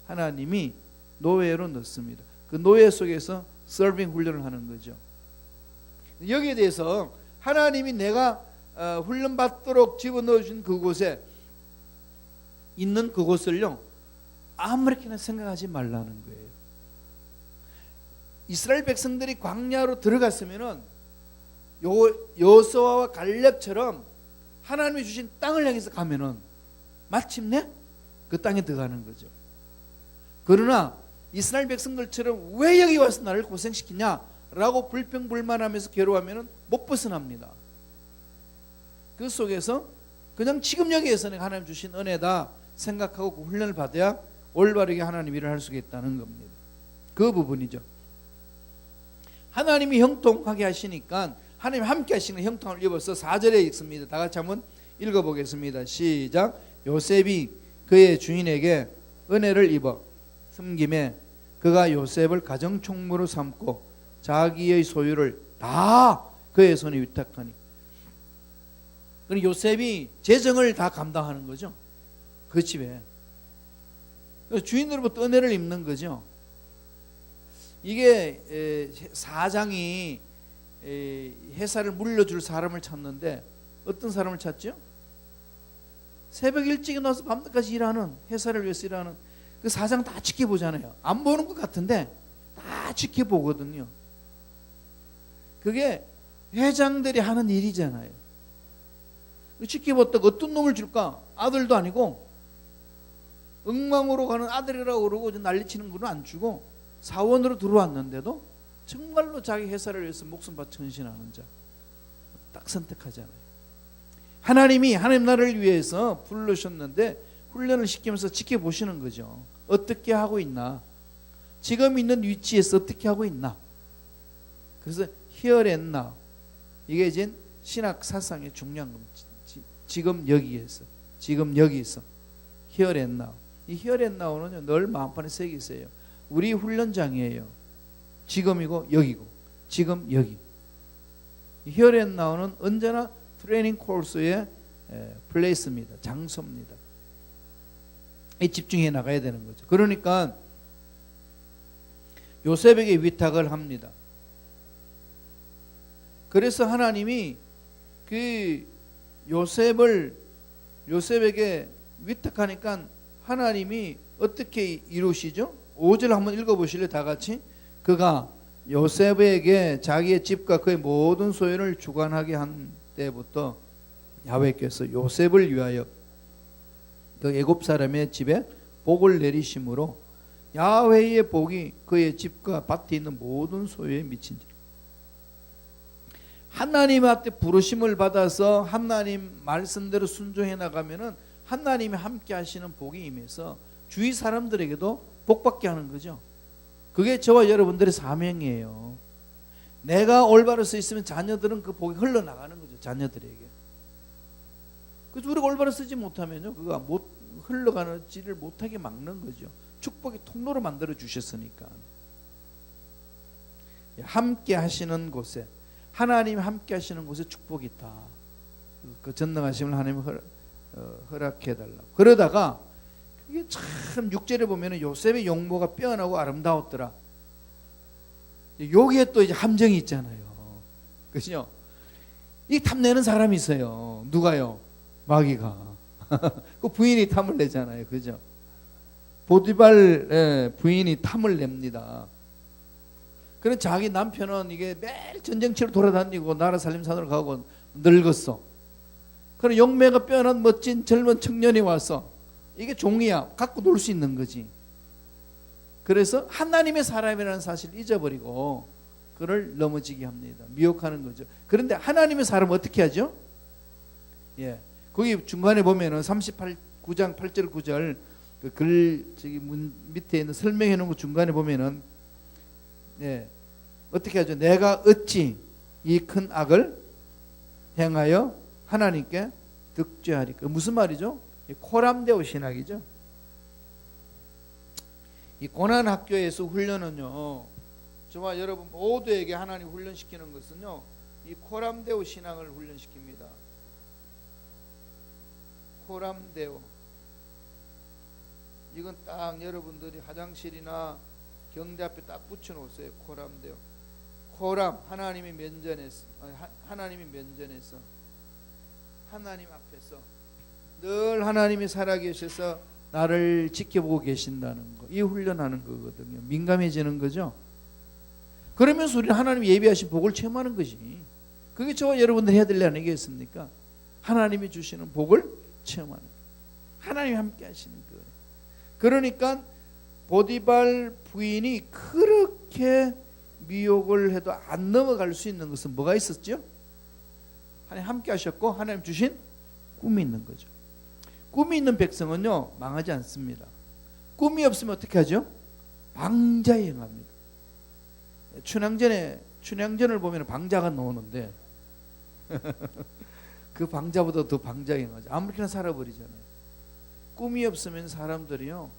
하나님이 노예로 넣습니다. 그 노예 속에서 서빙 훈련을 하는 거죠. 여기에 대해서 하나님이 내가 훈련받도록 집어넣어준 그곳에 있는 그곳을요, 아무렇게나 생각하지 말라는 거예요. 이스라엘 백성들이 광야로 들어갔으면은 여호수아와 갈렙처럼 하나님이 주신 땅을 향해서 가면은 마침내 그 땅에 들어가는 거죠. 그러나 이스라엘 백성들처럼 왜 여기 와서 나를 고생시키냐라고 불평불만하면서 괴로워하면은 못 벗어납니다. 그 속에서 그냥 지금 여기에서 내가 하나님 주신 은혜다 생각하고 그 훈련을 받아야 올바르게 하나님 일을 할 수가 있다는 겁니다. 그 부분이죠. 하나님이 형통하게 하시니까 하나님 함께 하시는 형통을 입어서 4절에 읽습니다. 다 같이 한번 읽어보겠습니다. 시작. 요셉이 그의 주인에게 은혜를 입어 섬김에 그가 요셉을 가정총무로 삼고 자기의 소유를 다 그의 손에 위탁하니. 그러니까 요셉이 재정을 다 감당하는 거죠. 그 집에. 주인으로부터 은혜를 입는 거죠. 이게 사장이 회사를 물려줄 사람을 찾는데 어떤 사람을 찾죠? 새벽 일찍 나와서 밤늦게까지 일하는, 회사를 위해서 일하는 그 사장 다 지켜보잖아요. 안 보는 것 같은데 다 지켜보거든요. 그게 회장들이 하는 일이잖아요. 지켜봤다가 어떤 놈을 줄까? 아들도 아니고 엉망으로 가는 아들이라고 그러고 난리치는 분은 안 주고 사원으로 들어왔는데도 정말로 자기 회사를 위해서 목숨 바쳐 헌신하는 자 딱 선택하잖아요. 하나님 나라를 위해서 부르셨는데 훈련을 시키면서 지켜보시는 거죠. 어떻게 하고 있나, 지금 있는 위치에서 어떻게 하고 있나. 그래서 here and now, 이게 이제 신학 사상의 중요한 겁니다. 지금 여기에서, 지금 여기서 here and now. 이 here and now는 늘 마음판에 새겨 있어요. 우리 훈련장이에요. 지금이고 여기고 지금 여기. here and now는 언제나 트레이닝 코스의 플레이스입니다. 장소입니다. 이 집중해 나가야 되는 거죠. 그러니까 요셉에게 위탁을 합니다. 그래서 하나님이 그 요셉에게 위탁하니까 하나님이 어떻게 이루시죠? 5절 한번 읽어보실래요? 다 같이. 그가 요셉에게 자기의 집과 그의 모든 소유를 주관하게 한 때부터 야훼께서 요셉을 위하여 그 애굽 사람의 집에 복을 내리심으로 야훼의 복이 그의 집과 밭에 있는 모든 소유에 미친지. 하나님한테 부르심을 받아서 하나님 말씀대로 순종해 나가면은 하나님이 함께 하시는 복이 임해서 주위 사람들에게도 복받게 하는 거죠. 그게 저와 여러분들의 사명이에요. 내가 올바로 서 있으면 자녀들은 그 복이 흘러나가는 거죠. 자녀들에게. 그래서 우리가 올바로 쓰지 못하면요, 그가 흘러가지를 못하게 막는 거죠. 축복의 통로로 만들어 주셨으니까. 함께 하시는 곳에, 하나님이 함께 하시는 곳에 축복이 있다. 그 전능하심을 하나님이 허락해 달라고. 그러다가 이게 참 6절에 보면은 요셉의 용모가 빼어나고 아름다웠더라. 여기에 또 이제 함정이 있잖아요. 그죠? 이 탐내는 사람이 있어요. 누가요? 마귀가. 그 부인이 탐을 내잖아요. 그죠? 보디발 부인이 탐을 냅니다. 그런 자기 남편은 이게 매일 전쟁치로 돌아다니고 나라 살림산으로 가고 늙었어. 그런 용매가 빼어난 멋진 젊은 청년이 와서 이게 종이야. 갖고 놀 수 있는 거지. 그래서 하나님의 사람이라는 사실을 잊어버리고 그를 넘어지게 합니다. 미혹하는 거죠. 그런데 하나님의 사람은 어떻게 하죠? 예. 거기 중간에 보면은 38장 8절 9절 그 글 저기 문 밑에 있는 설명해 놓은 거 중간에 보면은 예. 어떻게 하죠? 내가 어찌 이 큰 악을 행하여 하나님께 득죄하리까? 무슨 말이죠? 코람데오 신학이죠. 이 고난 학교에서 훈련은요, 저와 여러분 모두에게 하나님 훈련시키는 것은요, 이 코람데오 신앙을 훈련시킵니다. 코람데오. 이건 딱 여러분들이 화장실이나 경대 앞에 딱 붙여놓으세요. 코람데오. 코람, 하나님이 면전에서, 하나님이 면전에서, 하나님 앞에서 늘 하나님이 살아계셔서 나를 지켜보고 계신다는 거, 이 훈련하는 거거든요. 민감해지는 거죠. 그러면서 우리는 하나님이 예비하신 복을 체험하는 거지. 그게 저와 여러분들 해야 될 일 아니겠습니까? 하나님이 주시는 복을 체험하는 거예요. 하나님이 함께 하시는 거예요. 그러니까 보디발 부인이 그렇게 미혹을 해도 안 넘어갈 수 있는 것은 뭐가 있었죠? 하나님 함께 하셨고 하나님 주신 꿈이 있는 거죠. 꿈이 있는 백성은요 망하지 않습니다. 꿈이 없으면 어떻게 하죠? 방자에 행합니다. 춘향전을 보면 방자가 나오는데 그 방자보다 더 방자에 행하죠. 아무렇게나 살아버리잖아요. 꿈이 없으면 사람들이요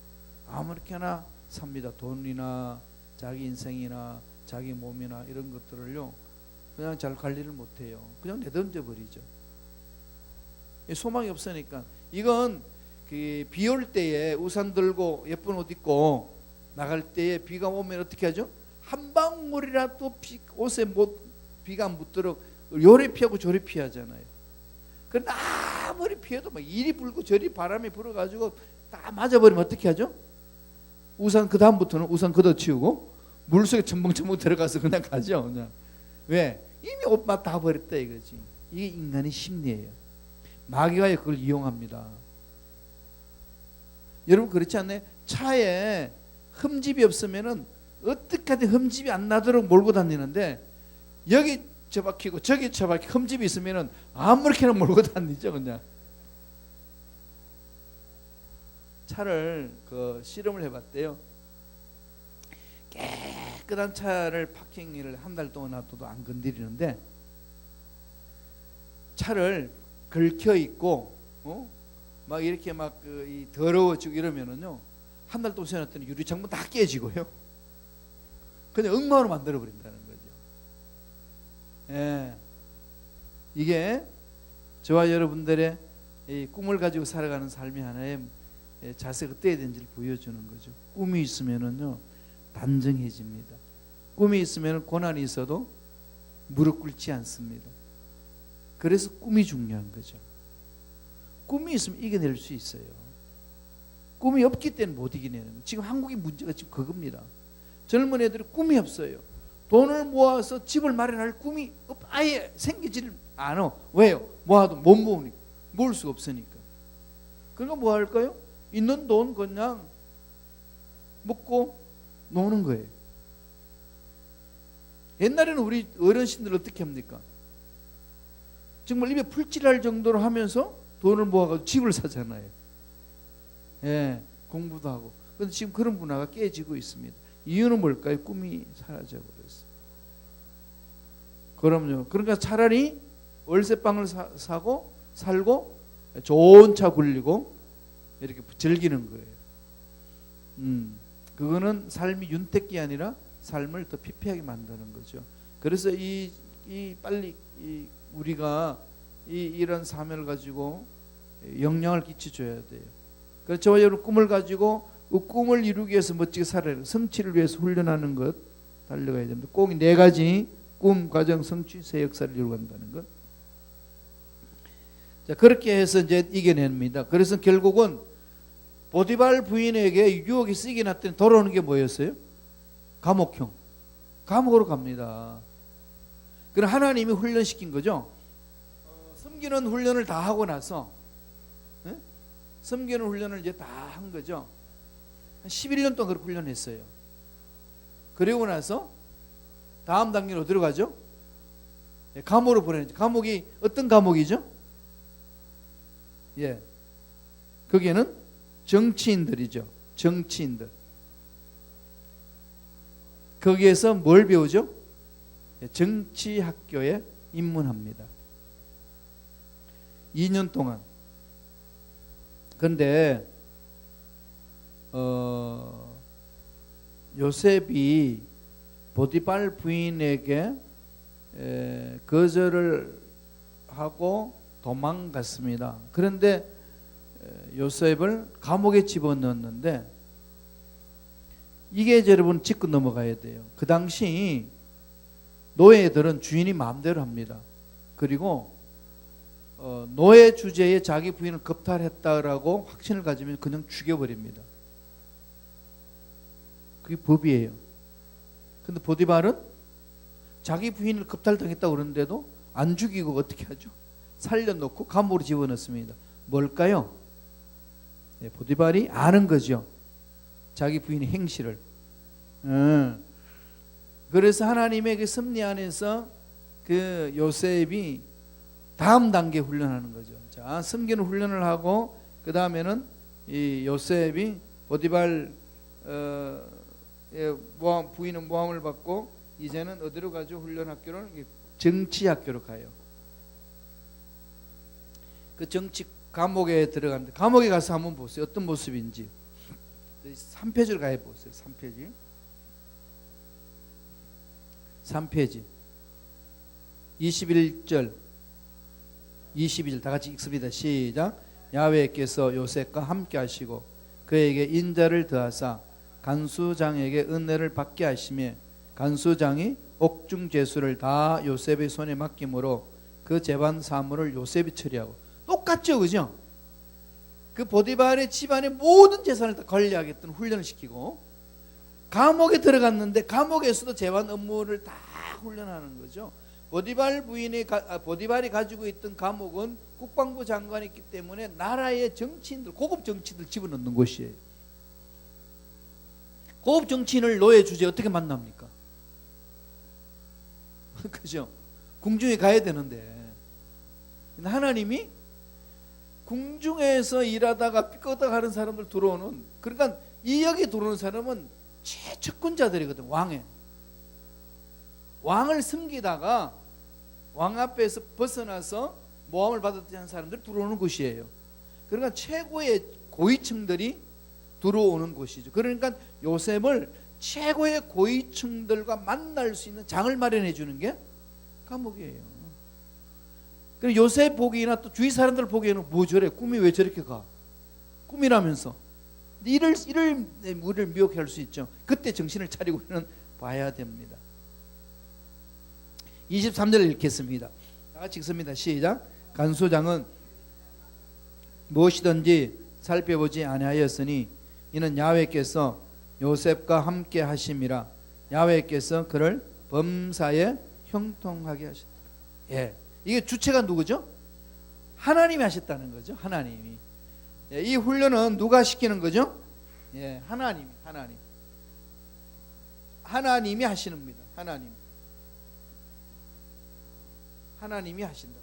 아무렇게나 삽니다. 돈이나 자기 인생이나 자기 몸이나 이런 것들을요 그냥 잘 관리를 못해요. 그냥 내던져 버리죠. 소망이 없으니까. 이건 비 올 때에 우산 들고 예쁜 옷 입고 나갈 때에 비가 오면 어떻게 하죠? 한 방울이라도 옷에 비가 안 묻도록 요리 피하고 저리 피하잖아요. 그런데 아무리 피해도 막 이리 불고 저리 바람이 불어가지고 다 맞아버리면 어떻게 하죠? 우산 그 다음부터는 우산 걷어치우고 물속에 첨벙첨벙 들어가서 그냥 가죠. 그냥. 왜? 이미 옷만 다 버렸다 이거지. 이게 인간의 심리예요. 마귀가 그걸 이용합니다. 여러분 그렇지 않나요? 차에 흠집이 없으면은 어떻게든 흠집이 안 나도록 몰고 다니는데 여기 처박히고 저기 처박히고 흠집이 있으면은 아무렇게나 몰고 다니죠 그냥. 차를 실험을 해봤대요. 깨끗한 차를 파킹을 한 달 동안 놔둬도 안 건드리는데 차를 긁혀 있고 막 이렇게 막 더러워지고 이러면은요 한 달 동안 세워놨더니 유리창문 다 깨지고요. 그냥 엉망으로 만들어 버린다는 거죠. 예, 이게 저와 여러분들의 이 꿈을 가지고 살아가는 삶이 하나의 자세가 어때야 되는지를 보여주는 거죠. 꿈이 있으면은요 단정해집니다. 꿈이 있으면 고난이 있어도 무릎 꿇지 않습니다. 그래서 꿈이 중요한 거죠. 꿈이 있으면 이겨낼 수 있어요. 꿈이 없기 때문에 못 이겨내는 거예요. 지금 한국의 문제가 지금 그겁니다. 젊은 애들이 꿈이 없어요. 돈을 모아서 집을 마련할 꿈이 아예 생기질 않아. 왜요? 모아도 못 모으니까. 모을 수가 없으니까. 그러니까 뭐 할까요? 있는 돈 그냥 먹고 노는 거예요. 옛날에는 우리 어르신들 어떻게 합니까? 정말 입에 풀칠할 정도로 하면서 돈을 모아가지고 집을 사잖아요. 예, 공부도 하고. 그런데 지금 그런 문화가 깨지고 있습니다. 이유는 뭘까요? 꿈이 사라져 버렸어요. 그럼요. 그러니까 차라리 월세방을 사고 살고 좋은 차 굴리고 이렇게 즐기는 거예요. 그거는 삶이 윤택이 아니라 삶을 더 피폐하게 만드는 거죠. 그래서 빨리 우리가 이런 사명을 가지고 영향을 끼쳐줘야 돼요. 그래서 저와 여러분 꿈을 가지고 그 꿈을 이루기 위해서 멋지게 살아야 돼요. 성취를 위해서 훈련하는 것 달려가야 됩니다. 꼭 네 가지 꿈, 과정, 성취, 새 역사를 이루어간다는 것. 자, 그렇게 해서 이제 이겨냅니다. 그래서 결국은 보디발 부인에게 유혹이 쓰게 났더니 돌아오는 게 뭐였어요? 감옥형. 감옥으로 갑니다. 그럼 하나님이 훈련시킨 거죠. 섬기는 훈련을 다 하고 나서 섬기는 훈련을 이제 다 한 거죠. 한 11년 동안 그렇게 훈련했어요. 그리고 나서 다음 단계로 어디로 가죠? 감옥으로 보내죠. 감옥이 어떤 감옥이죠? 예, 거기에는 정치인들이죠. 정치인들. 거기에서 뭘 배우죠? 정치학교에 입문합니다. 2년 동안. 그런데 요셉이 보디발 부인에게 거절을 하고 도망갔습니다. 그런데 요셉을 감옥에 집어넣었는데, 이게 여러분 짚고 넘어가야 돼요. 그 당시 노예들은 주인이 마음대로 합니다. 그리고 노예 주제에 자기 부인을 겁탈했다라고 확신을 가지면 그냥 죽여버립니다. 그게 법이에요. 근데 보디발은 자기 부인을 겁탈당했다고 그러는데도 안 죽이고 어떻게 하죠? 살려놓고 감옥으로 집어넣습니다. 뭘까요? 보디발이 아는 거죠. 자기 부인의 행실을. 그래서 하나님의 그 섭리 안에서 그 요셉이 다음 단계 훈련하는 거죠. 자, 섬기는 훈련을 하고 그 다음에는 이 요셉이 보디발 부인은 모함을 받고 이제는 어디로 가죠? 훈련학교를 정치학교로 가요. 그 정치 감옥에 들어가는데, 감옥에 가서 한번 보세요. 어떤 모습인지. 3페이지를 가해 보세요. 3페이지 21절 22절 다 같이 읽습니다. 시작. 야훼께서 요셉과 함께 하시고 그에게 인자를 더하사 간수장에게 은혜를 받게 하시며 간수장이 옥중제수를 다 요셉의 손에 맡김으로 그 재반 사물을 요셉이 처리하고. 똑같죠, 그죠? 그 보디발의 집안의 모든 재산을 다 관리하겠다는 훈련을 시키고, 감옥에 들어갔는데 감옥에서도 재반 업무를 다 훈련하는 거죠. 보디발이 가지고 있던 감옥은 국방부 장관이 있기 때문에 나라의 정치인들, 고급 정치인들 집어넣는 곳이에요. 고급 정치인을 노예 주제에 어떻게 만납니까? 그죠? 궁중에 가야 되는데. 하나님이 궁중에서 일하다가 삐끗하는 사람들 들어오는, 그러니까 이 여기 들어오는 사람은 최측근자들이거든. 왕을 섬기다가 왕 앞에서 벗어나서 모함을 받았던 사람들이 들어오는 곳이에요. 그러니까 최고의 고위층들이 들어오는 곳이죠. 그러니까 요셉을 최고의 고위층들과 만날 수 있는 장을 마련해 주는 게 감옥이에요. 그리고 요셉 보기나 또 주위 사람들 보기에는 뭐 저래? 꿈이 왜 저렇게 가? 꿈이라면서. 이를 우리를 미혹해 할 수 있죠. 그때 정신을 차리고 우리는 봐야 됩니다. 23절을 읽겠습니다. 다 같이 읽습니다. 시작. 간수장은 무엇이든지 살펴보지 아니하였으니 이는 야훼께서 요셉과 함께 하심이라. 야훼께서 그를 범사에 형통하게 하셨다. 예, 이게 주체가 누구죠? 하나님이 하셨다는 거죠. 하나님이. 예, 이 훈련은 누가 시키는 거죠? 예, 하나님이 하시는 겁니다. 하나님이 하신다.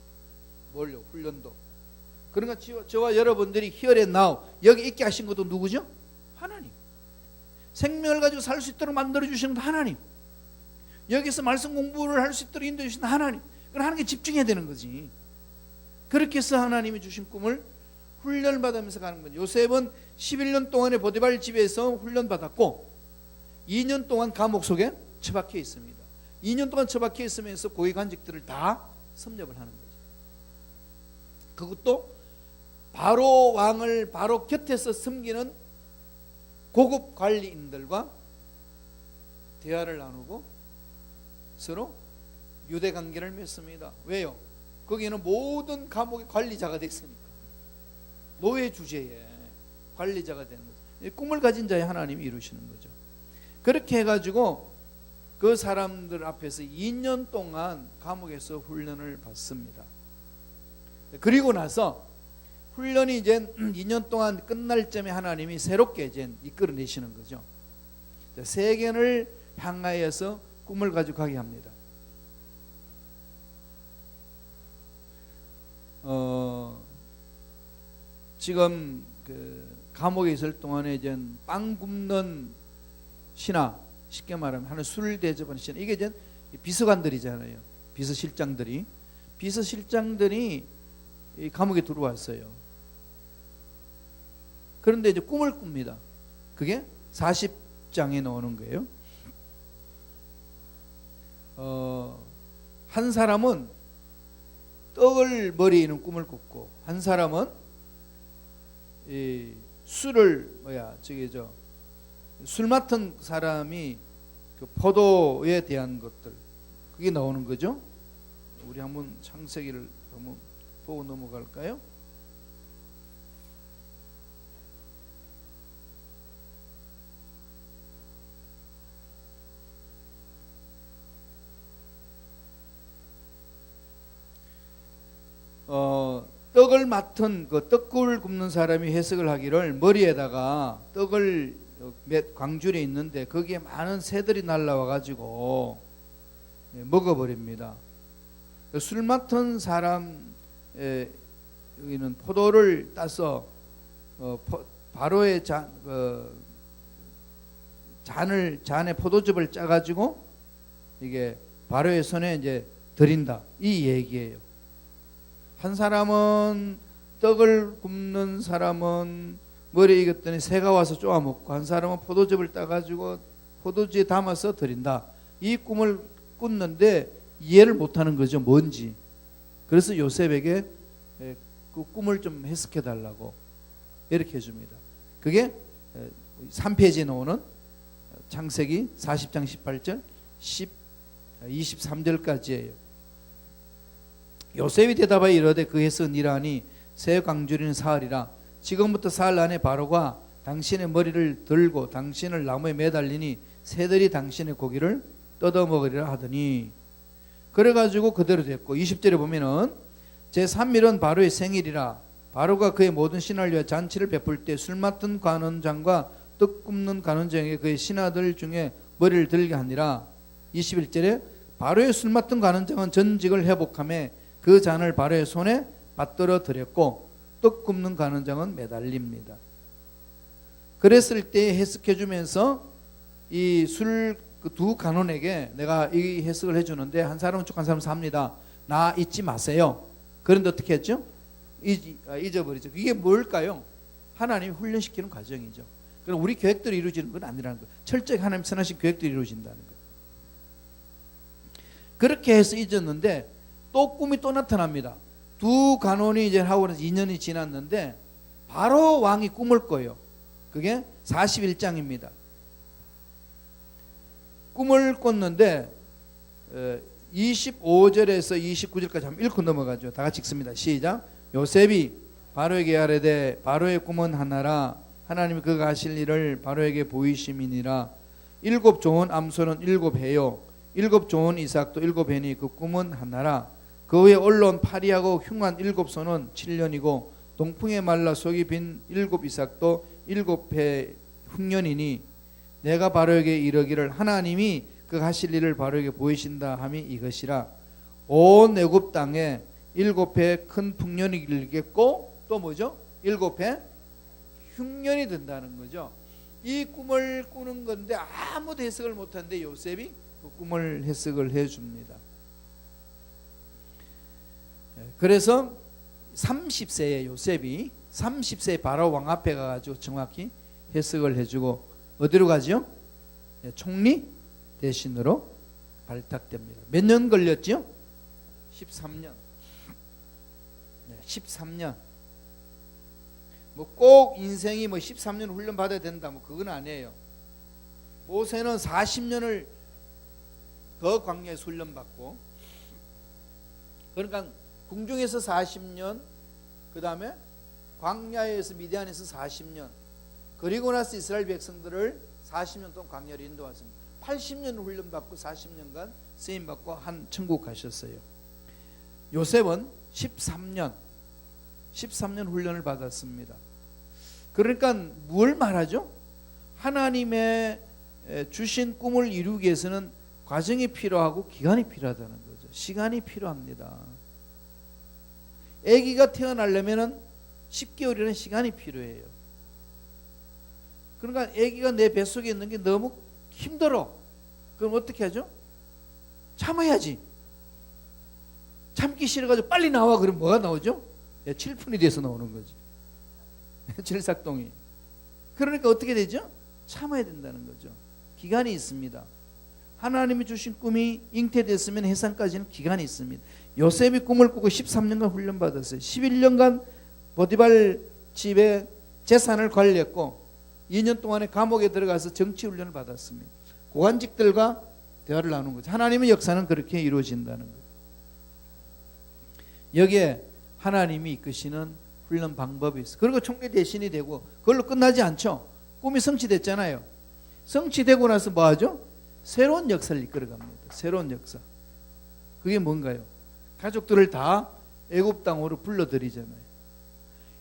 뭘요? 훈련도. 그러니까 저와 여러분들이 here and now 여기 있게 하신 것도 누구죠? 하나님. 생명을 가지고 살 수 있도록 만들어 주시는 것도 하나님. 여기서 말씀 공부를 할 수 있도록 인도해 주신 하나님. 그럼 하나님께 집중해야 되는 거지. 그렇게 해서 하나님이 주신 꿈을 훈련을 받으면서 가는 거죠. 요셉은 11년 동안의 보디발 집에서 훈련 받았고 2년 동안 감옥 속에 처박혀 있습니다. 2년 동안 처박혀 있으면서 고위 관직들을 다 섭렵을 하는 거죠. 그것도 바로 왕을 바로 곁에서 섬기는 고급 관리인들과 대화를 나누고 서로 유대 관계를 맺습니다. 왜요? 거기는 모든 감옥의 관리자가 됐으니까. 노예 주제에 관리자가 되는 거죠. 꿈을 가진 자의 하나님이 이루시는 거죠. 그렇게 해가지고 그 사람들 앞에서 2년 동안 감옥에서 훈련을 받습니다. 그리고 나서 훈련이 이제 2년 동안 끝날 점에 하나님이 새롭게 이제 이끌어내시는 거죠. 세계를 향하여서 꿈을 가지고 가게 합니다. 지금 그 감옥에 있을 동안에 이제 빵 굽는 신하, 쉽게 말하면 하는 술 대접하는 신하, 이게 이제 비서관들이잖아요. 비서실장들이 이 감옥에 들어왔어요. 그런데 이제 꿈을 꿉니다. 그게 40장에 나오는 거예요. 한 사람은 떡을 머리에 있는 꿈을 꿨고, 한 사람은 이 술을 술 맡은 사람이 그 포도에 대한 것들, 그게 나오는 거죠. 우리 한번 창세기를 한번 보고 넘어갈까요? 떡을 맡은 그 떡국을 굽는 사람이 해석을 하기를, 머리에다가 떡을 몇 광줄에 있는데 거기에 많은 새들이 날라와 가지고 먹어버립니다. 술 맡은 사람 여기는 포도를 따서 바로의 잔에 포도즙을 짜가지고 이게 바로의 손에 이제 드린다, 이 얘기예요. 한 사람은 떡을 굽는 사람은 머리에 익었더니 새가 와서 쪼아 먹고, 한 사람은 포도즙을 따가지고 포도주에 담아서 드린다, 이 꿈을 꿨는데 이해를 못하는 거죠, 뭔지. 그래서 요셉에게 그 꿈을 좀 해석해 달라고 이렇게 해줍니다. 그게 3페이지에 나오는 창세기 40장 18절 23절까지예요. 요셉이 대답하여 이르되 그 해석은 이러하니 새 광주리는 사흘이라. 지금부터 사흘 안에 바로가 당신의 머리를 들고 당신을 나무에 매달리니 새들이 당신의 고기를 뜯어먹으리라 하더니, 그래가지고 그대로 됐고, 20절에 보면은 제3일은 바로의 생일이라. 바로가 그의 모든 신하를 위하여 잔치를 베풀 때 술 맡은 관원장과 떡 굽는 관원장에게 그의 신하들 중에 머리를 들게 하니라. 21절에 바로의 술 맡은 관원장은 전직을 회복하며 그 잔을 바로의 손에 받들어 드렸고 떡 굽는 관원장은 매달립니다. 그랬을 때 해석해 주면서 이 술 두 간원에게 내가 이 해석을 해주는데, 한 사람은 쭉 한 사람은 삽니다. 나 잊지 마세요. 그런데 어떻게 했죠? 잊어버리죠. 이게 뭘까요? 하나님이 훈련시키는 과정이죠. 그럼 우리 계획대로 이루어지는 건 아니라는 거예요. 철저히 하나님 선하신 계획대로 이루어진다는 거예요. 그렇게 해서 잊었는데 또 꿈이 또 나타납니다. 두 간원이 이제 하고 나서 2년이 지났는데 바로 왕이 꿈을 꿔요. 그게 41장입니다. 꿈을 꿨는데 25절에서 29절까지 한번 읽고 넘어가죠. 다 같이 읽습니다. 시작. 요셉이 바로에게 아뢰되 바로의 꿈은 하나라. 하나님이 그가 하실 일을 바로에게 보이심이니라. 7 좋은 암소는 7해요. 7 좋은 이삭도 7해니 그 꿈은 하나라. 그 후에 올라온 파리하고 흉한 7소는 7년이고 동풍에 말라 속이 빈 7 이삭도 7해 흉년이니 내가 바로에게 이르기를 하나님이 그 하실 일을 바로에게 보이신다 함이 이것이라. 온 애굽 땅에 7해 큰 풍년이 일겠고 또 뭐죠? 7해 흉년이 된다는 거죠. 이 꿈을 꾸는 건데 아무도 해석을 못하는데 요셉이 그 꿈을 해석을 해줍니다. 그래서 30세의 요셉이 30세의 바로 왕 앞에 가가지고 정확히 해석을 해주고 어디로 가죠? 총리 대신으로 발탁됩니다. 몇 년 걸렸죠? 13년. 13년. 뭐 꼭 인생이 뭐 13년 훈련 받아야 된다, 뭐 그건 아니에요. 모세는 40년을 더 광야에서 훈련 받고, 그러니까 궁중에서 40년, 그 다음에 광야에서 미디안에서 40년, 그리고 나서 이스라엘 백성들을 40년 동안 광야를 인도했습니다. 80년 훈련받고 40년간 쓰임받고 한 천국 가셨어요. 요셉은 13년 13년 훈련을 받았습니다. 그러니까 뭘 말하죠? 하나님의 주신 꿈을 이루기 위해서는 과정이 필요하고 기간이 필요하다는 거죠. 시간이 필요합니다. 아기가 태어나려면 10개월이라는 시간이 필요해요. 그러니까 아기가 내 뱃속에 있는 게 너무 힘들어. 그럼 어떻게 하죠? 참아야지. 참기 싫어가지고 빨리 나와. 그럼 뭐가 나오죠? 칠푼이 돼서 나오는 거지. 칠삭동이. 그러니까 어떻게 되죠? 참아야 된다는 거죠. 기간이 있습니다. 하나님이 주신 꿈이 잉태됐으면 해산까지는 기간이 있습니다. 요셉이 꿈을 꾸고 13년간 훈련받았어요. 11년간 보디발 집에 재산을 관리했고 2년 동안에 감옥에 들어가서 정치 훈련을 받았습니다. 고관직들과 대화를 나누는 거죠. 하나님의 역사는 그렇게 이루어진다는 거예요. 여기에 하나님이 이끄시는 훈련 방법이 있어요. 그리고 총리 대신이 되고 그걸로 끝나지 않죠. 꿈이 성취됐잖아요. 성취되고 나서 뭐 하죠? 새로운 역사를 이끌어갑니다. 새로운 역사. 그게 뭔가요? 가족들을 다 애굽 땅으로 불러들이잖아요.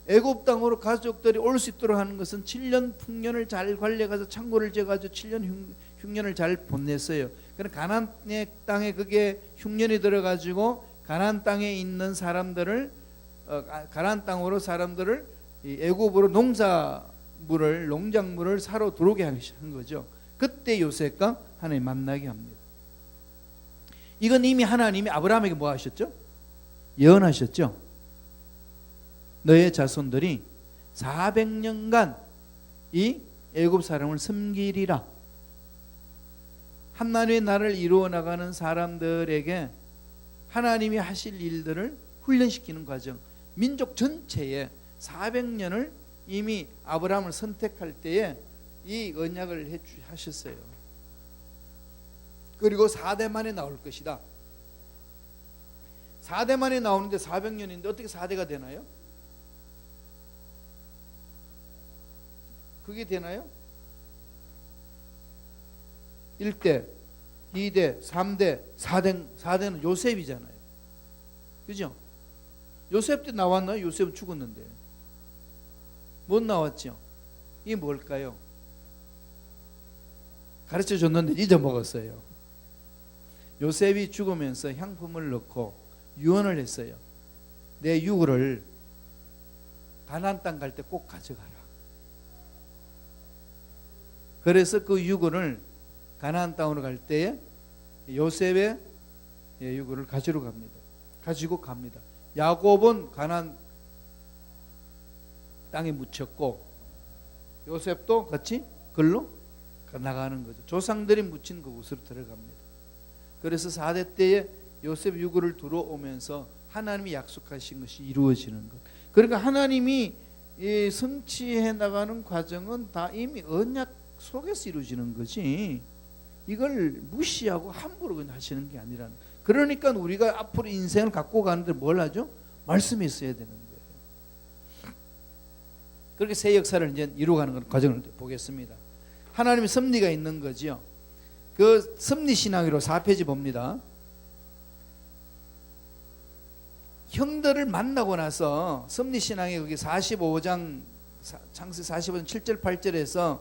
애굽 땅으로 가족들이 올 수 있도록 하는 것은 7년 풍년을 잘 관리해가서 창고를 재가지고 7년 흉년을 잘 보냈어요. 그럼 가나안 땅에 그게 흉년이 들어가지고 가나안 땅에 있는 사람들을 가나안 땅으로 사람들을 애굽으로 농작물을 사러 들어오게 한 거죠. 그때 요셉과 하나님 만나게 합니다. 이건 이미 하나님이 아브라함에게 뭐 하셨죠? 예언하셨죠. 너의 자손들이 400년간 이 애굽 사람을 섬기리라. 하나님의 나라를 이루어 나가는 사람들에게 하나님이 하실 일들을 훈련시키는 과정, 민족 전체에 400년을 이미 아브라함을 선택할 때에 이 언약을 하셨어요. 그리고 4대 만에 나올 것이다. 4대 만에 나오는데 400년인데 어떻게 4대가 되나요? 그게 되나요? 1대, 2대, 3대, 4대는 요셉이잖아요. 그죠? 요셉 때 나왔나요? 요셉은 죽었는데. 못 나왔죠? 이게 뭘까요? 가르쳐 줬는데 잊어먹었어요. 요셉이 죽으면서 향품을 넣고 유언을 했어요. 내 유골을 가나안 땅 갈 때 꼭 가져가라. 그래서 그 유골을 가나안 땅으로 갈 때에 요셉의 유골을 가지고 갑니다. 야곱은 가나안 땅에 묻혔고 요셉도 같이 글로 나가는 거죠. 조상들이 묻힌 그곳으로 들어갑니다. 그래서 4대 때에 요셉 유골을 들어오면서 하나님이 약속하신 것이 이루어지는 것. 그러니까 하나님이 성취해 나가는 과정은 다 이미 언약 속에서 이루어지는 거지. 이걸 무시하고 함부로 그냥 하시는 게 아니라는. 그러니까 우리가 앞으로 인생을 갖고 가는데 뭘 하죠? 말씀이 있어야 되는 거예요. 그렇게 새 역사를 이제 이루어가는 과정을 보겠습니다. 하나님의 섭리가 있는 거지요. 그 섭리 신앙으로 4페이지 봅니다. 형들을 만나고 나서 섭리 신앙에 거기 45장 창세기 45장 7절 8절에서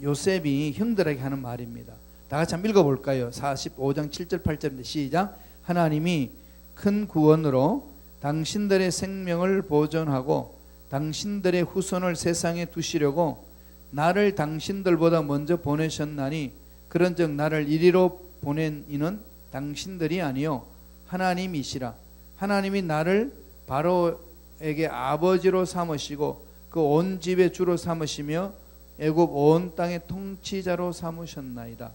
요셉이 형들에게 하는 말입니다. 다 같이 한번 읽어볼까요? 45장 7절 8절인데 시작. 하나님이 큰 구원으로 당신들의 생명을 보존하고 당신들의 후손을 세상에 두시려고 나를 당신들보다 먼저 보내셨나니 그런즉 나를 이리로 보낸 이는 당신들이 아니요 하나님이시라. 하나님이 나를 바로에게 아버지로 삼으시고 그 온 집의 주로 삼으시며 애굽 온 땅의 통치자로 삼으셨나이다.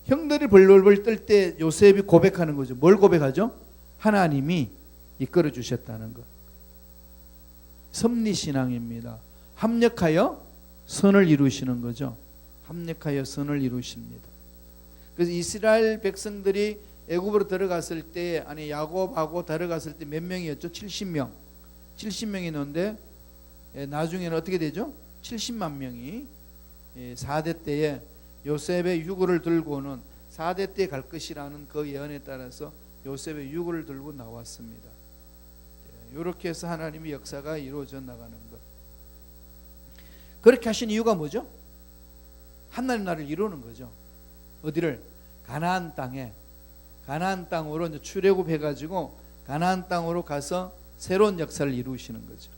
형들이 벌벌벌 떨 때 요셉이 고백하는 거죠. 뭘 고백하죠? 하나님이 이끌어 주셨다는 것. 섭리신앙입니다. 합력하여 선을 이루시는 거죠. 합력하여 선을 이루십니다. 그래서 이스라엘 백성들이 애굽으로 들어갔을 때 아니 야곱하고 들어갔을 때 몇 명이었죠? 70명. 70명이 있는데 나중에는 어떻게 되죠? 70만 명이 4대 때에 요셉의 유골을 들고는 4대 때 갈 것이라는 그 예언에 따라서 요셉의 유골을 들고 나왔습니다. 이렇게 해서 하나님의 역사가 이루어져 나가는 것. 그렇게 하신 이유가 뭐죠? 하나님 나라를 이루는 거죠. 어디를? 가나안 땅으로 이제 출애굽해가지고 가나안 땅으로 가서 새로운 역사를 이루시는 거죠.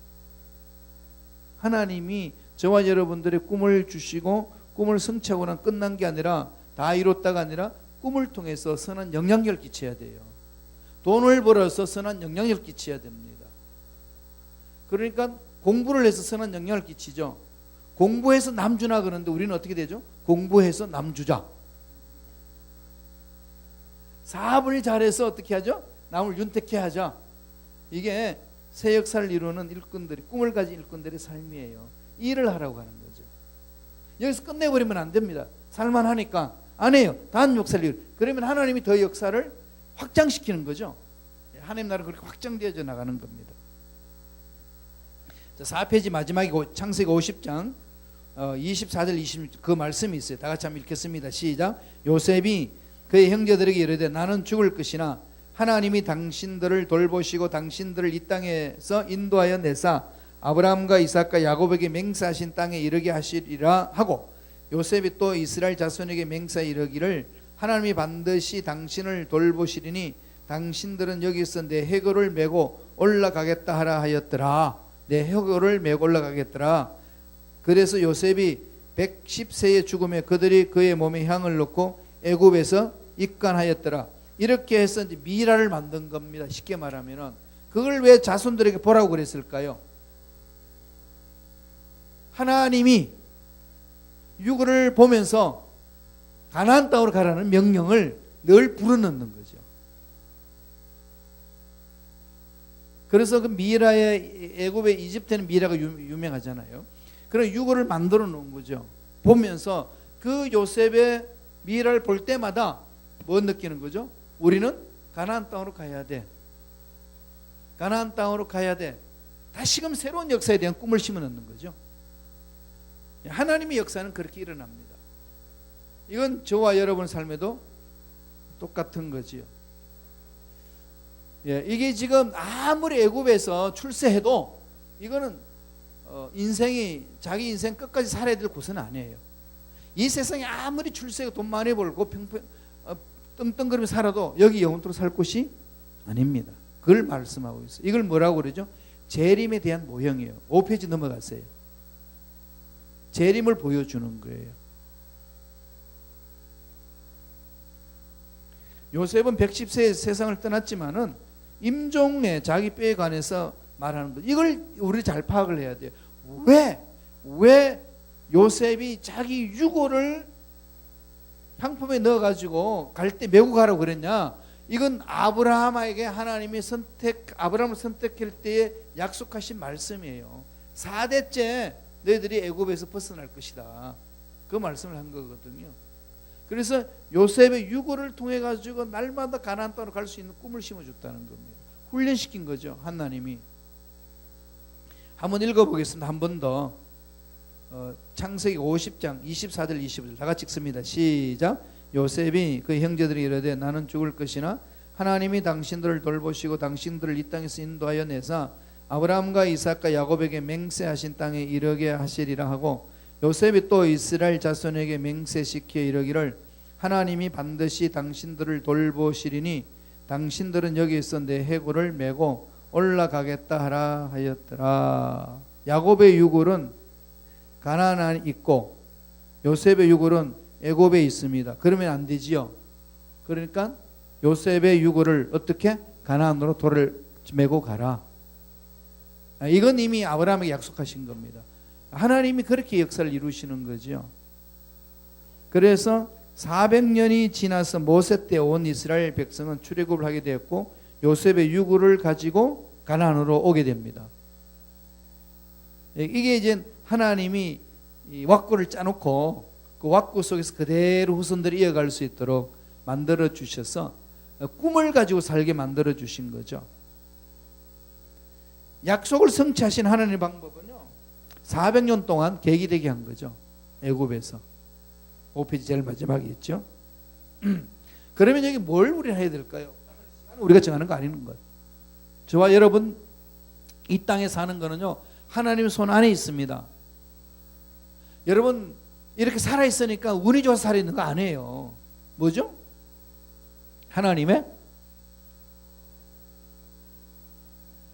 하나님이 저와 여러분들의 꿈을 주시고 꿈을 성취하고 난 끝난 게 아니라 다 이뤘다가 아니라 꿈을 통해서 선한 영향력을 끼쳐야 돼요. 돈을 벌어서 선한 영향력을 끼쳐야 됩니다. 그러니까 공부를 해서 선한 영향을 끼치죠. 공부해서 남주나 그러는데 우리는 어떻게 되죠? 공부해서 남주자. 사업을 잘해서 어떻게 하죠? 남을 윤택해 하자. 이게 새 역사를 이루는 일꾼들이, 꿈을 가진 일꾼들의 삶이에요. 일을 하라고 하는 거죠. 여기서 끝내버리면 안 됩니다. 살만하니까 안 해요. 다른 역사를 이루. 그러면 하나님이 더 역사를 확장시키는 거죠. 하나님 나라가 그렇게 확장되어져 나가는 겁니다. 자, 4페이지 마지막에 창세기 50장 24절 26절 그 말씀이 있어요. 다 같이 한번 읽겠습니다. 시작. 요셉이 그의 형제들에게 이르되 나는 죽을 것이나 하나님이 당신들을 돌보시고 당신들을 이 땅에서 인도하여 내사 아브라함과 이삭과 야곱에게 맹세하신 땅에 이르게 하시리라 하고, 요셉이 또 이스라엘 자손에게 맹세하여 이르기를 하나님이 반드시 당신을 돌보시리니 당신들은 여기서 내 해골을 메고 올라가겠다 하라 하였더라. 내 해골을 메고 올라가겠더라. 그래서 요셉이 110세에 죽음에 그들이 그의 몸에 향을 넣고 애굽에서 입간하였더라. 이렇게 해서 이제 미라를 만든 겁니다. 쉽게 말하면은 그걸 왜 자손들에게 보라고 그랬을까요? 하나님이 유골을 보면서 가나안 땅으로 가라는 명령을 늘 불어넣는 거죠. 그래서 그 미라의 애굽의 이집트는 미라가 유명하잖아요. 그런 유골을 만들어 놓은 거죠. 보면서 그 요셉의 미라를 볼 때마다 뭐 느끼는 거죠? 우리는 가나안 땅으로 가야 돼. 가나안 땅으로 가야 돼. 다시금 새로운 역사에 대한 꿈을 심어 넣는 거죠. 하나님의 역사는 그렇게 일어납니다. 이건 저와 여러분 삶에도 똑같은 거지요. 이게 지금 아무리 애굽에서 출세해도 이거는 인생이 자기 인생 끝까지 살아야 될 곳은 아니에요. 이 세상에 아무리 출세하고 돈 많이 벌고 떵떵거리며 살아도 여기 영원토록 살 곳이 아닙니다. 그걸 말씀하고 있어요. 이걸 뭐라고 그러죠? 재림에 대한 모형이에요. 5페이지 넘어가세요. 재림을 보여주는 거예요. 요셉은 110세에 세상을 떠났지만은 임종의 자기 뼈에 관해서 말하는 것, 이걸 우리 잘 파악을 해야 돼요. 왜 요셉이 자기 유골을 향품에 넣어가지고 갈 때 메고 가라고 그랬냐? 이건 아브라함에게 하나님이 아브라함을 선택할 때에 약속하신 말씀이에요. 4대째 너희들이 애굽에서 벗어날 것이다. 그 말씀을 한 거거든요. 그래서 요셉의 유골을 통해 가지고 날마다 가나안 땅으로 갈 수 있는 꿈을 심어줬다는 겁니다. 훈련시킨 거죠, 하나님이. 한번 읽어보겠습니다. 한 번 더. 창세기 50장 24절 25절 다 같이 읽습니다. 시작. 요셉이 그 형제들이 이르되 나는 죽을 것이나 하나님이 당신들을 돌보시고 당신들을 이 땅에서 인도하여 내사 아브라함과 이삭과 야곱에게 맹세하신 땅에 이르게 하시리라 하고, 요셉이 또 이스라엘 자손에게 맹세시켜 이르기를 하나님이 반드시 당신들을 돌보시리니 당신들은 여기서 내 해골을 메고 올라가겠다 하라 하였더라. 야곱의 유골은 가나안에 있고 요셉의 유골은 애굽에 있습니다. 그러면 안 되지요. 그러니까 요셉의 유골을 어떻게? 가나안으로 돌을 메고 가라. 이건 이미 아브라함에게 약속하신 겁니다. 하나님이 그렇게 역사를 이루시는 거죠. 그래서 400년이 지나서 모세 때 온 이스라엘 백성은 출애굽을 하게 되었고 요셉의 유골을 가지고 가나안으로 오게 됩니다. 이게 이제 하나님이 이 왁구를 짜놓고 그 왁구 속에서 그대로 후손들이 이어갈 수 있도록 만들어 주셔서 꿈을 가지고 살게 만들어 주신 거죠. 약속을 성취하신 하나님의 방법은요, 400년 동안 계기되게 한 거죠. 애굽에서. 5페이지 제일 마지막에 있죠. 그러면 여기 뭘 우리가 해야 될까요? 우리가 정하는 거 아닌 것. 저와 여러분 이 땅에 사는 거는요 하나님 손 안에 있습니다. 여러분 이렇게 살아있으니까 운이 좋아서 살아있는 거 아니에요. 뭐죠? 하나님의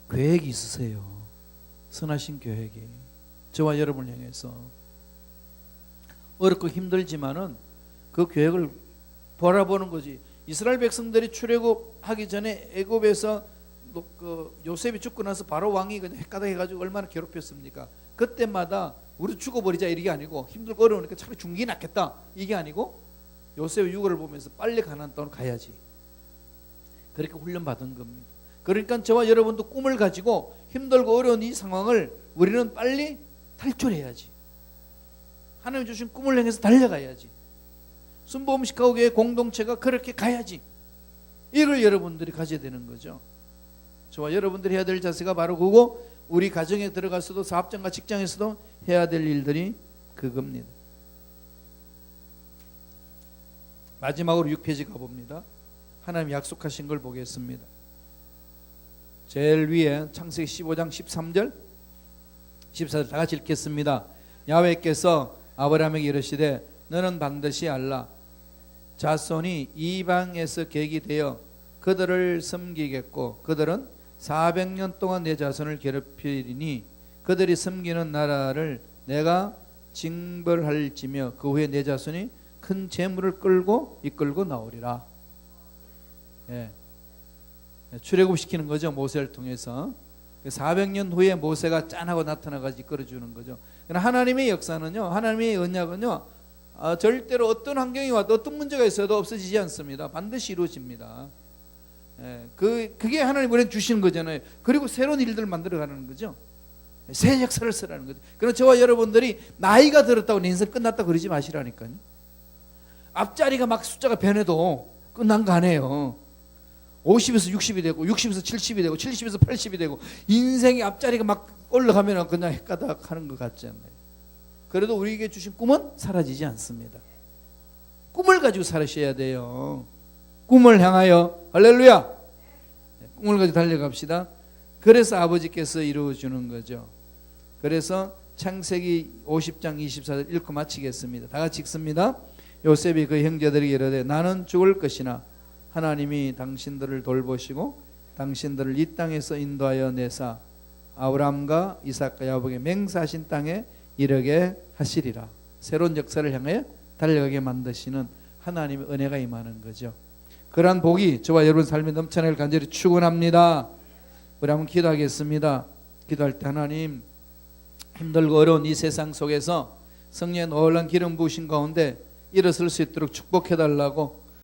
계획이 있으세요. 선하신 계획이 저와 여러분을 향해서 어렵고 힘들지만은 그 계획을 바라보는 거지. 이스라엘 백성들이 출애굽하기 전에 애굽에서 그 요셉이 죽고 나서 바로 왕이 그냥 헷가닥 해가지고 얼마나 괴롭혔습니까? 그때마다 우리 죽어버리자 이게 아니고 힘들고 어려우니까 차라리 죽는 게 낫겠다 이게 아니고 요셉의 유고를 보면서 빨리 가나안 땅으로 가야지. 그렇게 훈련받은 겁니다. 그러니까 저와 여러분도 꿈을 가지고 힘들고 어려운 이 상황을 우리는 빨리 탈출해야지. 하나님 주신 꿈을 향해서 달려가야지. 순복음 시카고교회 공동체가 그렇게 가야지. 이걸 여러분들이 가져야 되는 거죠. 저와 여러분들이 해야 될 자세가 바로 그거. 우리 가정에 들어가서도 사업장과 직장에서도 해야 될 일들이 그겁니다. 마지막으로 6페이지 가봅니다. 하나님 약속하신 걸 보겠습니다. 제일 위에 창세기 15장 13절 14절 다 같이 읽겠습니다. 야훼께서 아브라함에게 이르시되 너는 반드시 알라. 자손이 이방에서 객이 되어 그들을 섬기겠고 그들은 400년 동안 내 자손을 괴롭히리니 그들이 섬기는 나라를 내가 징벌할지며 그 후에 내 자손이 큰 재물을 이끌고 나오리라. 예. 출애굽시키는 거죠. 모세를 통해서 400년 후에 모세가 짠하고 나타나가지고 이끌어주는 거죠. 그러나 하나님의 역사는요, 하나님의 언약은요, 절대로 어떤 환경이 와도 어떤 문제가 있어도 없어지지 않습니다. 반드시 이루어집니다. 예, 그게 하나님 우리한테 주시는 거잖아요. 그리고 새로운 일들을 만들어가는 거죠. 새 역사를 쓰라는 거죠. 그러나 저와 여러분들이 나이가 들었다고 내 인생 끝났다고 그러지 마시라니까요. 앞자리가 막 숫자가 변해도 끝난 거 아니에요. 50에서 60이 되고 60에서 70이 되고 70에서 80이 되고 인생의 앞자리가 막 올라가면 그냥 헷가닥 하는 것 같지 않나요? 그래도 우리에게 주신 꿈은 사라지지 않습니다. 꿈을 가지고 살으셔야 돼요. 꿈을 향하여 할렐루야. 꿈을 가지고 달려갑시다. 그래서 아버지께서 이루어주는 거죠. 그래서 창세기 50장 24절 읽고 마치겠습니다. 다 같이 읽습니다. 요셉이 그 형제들에게 이르되 나는 죽을 것이나 하나님이 당신들을 돌보시고 당신들을 이 땅에서 인도하여 내사 아브라함과 이삭과 야곱에게 맹세하신 땅에 이르게 하시리라. 새로운 역사를 향해 달려가게 만드시는 하나님의 은혜가 임하는 거죠. 그러한 복이 저와 여러분 삶에 넘쳐나길 간절히 축원합니다. 우리 한번 기도하겠습니다. 기도할 때 하나님 힘들고 어려운 이 세상 속에서 성령의 놀라운 기름 부으신 가운데 일어설 수 있도록 축복해달라고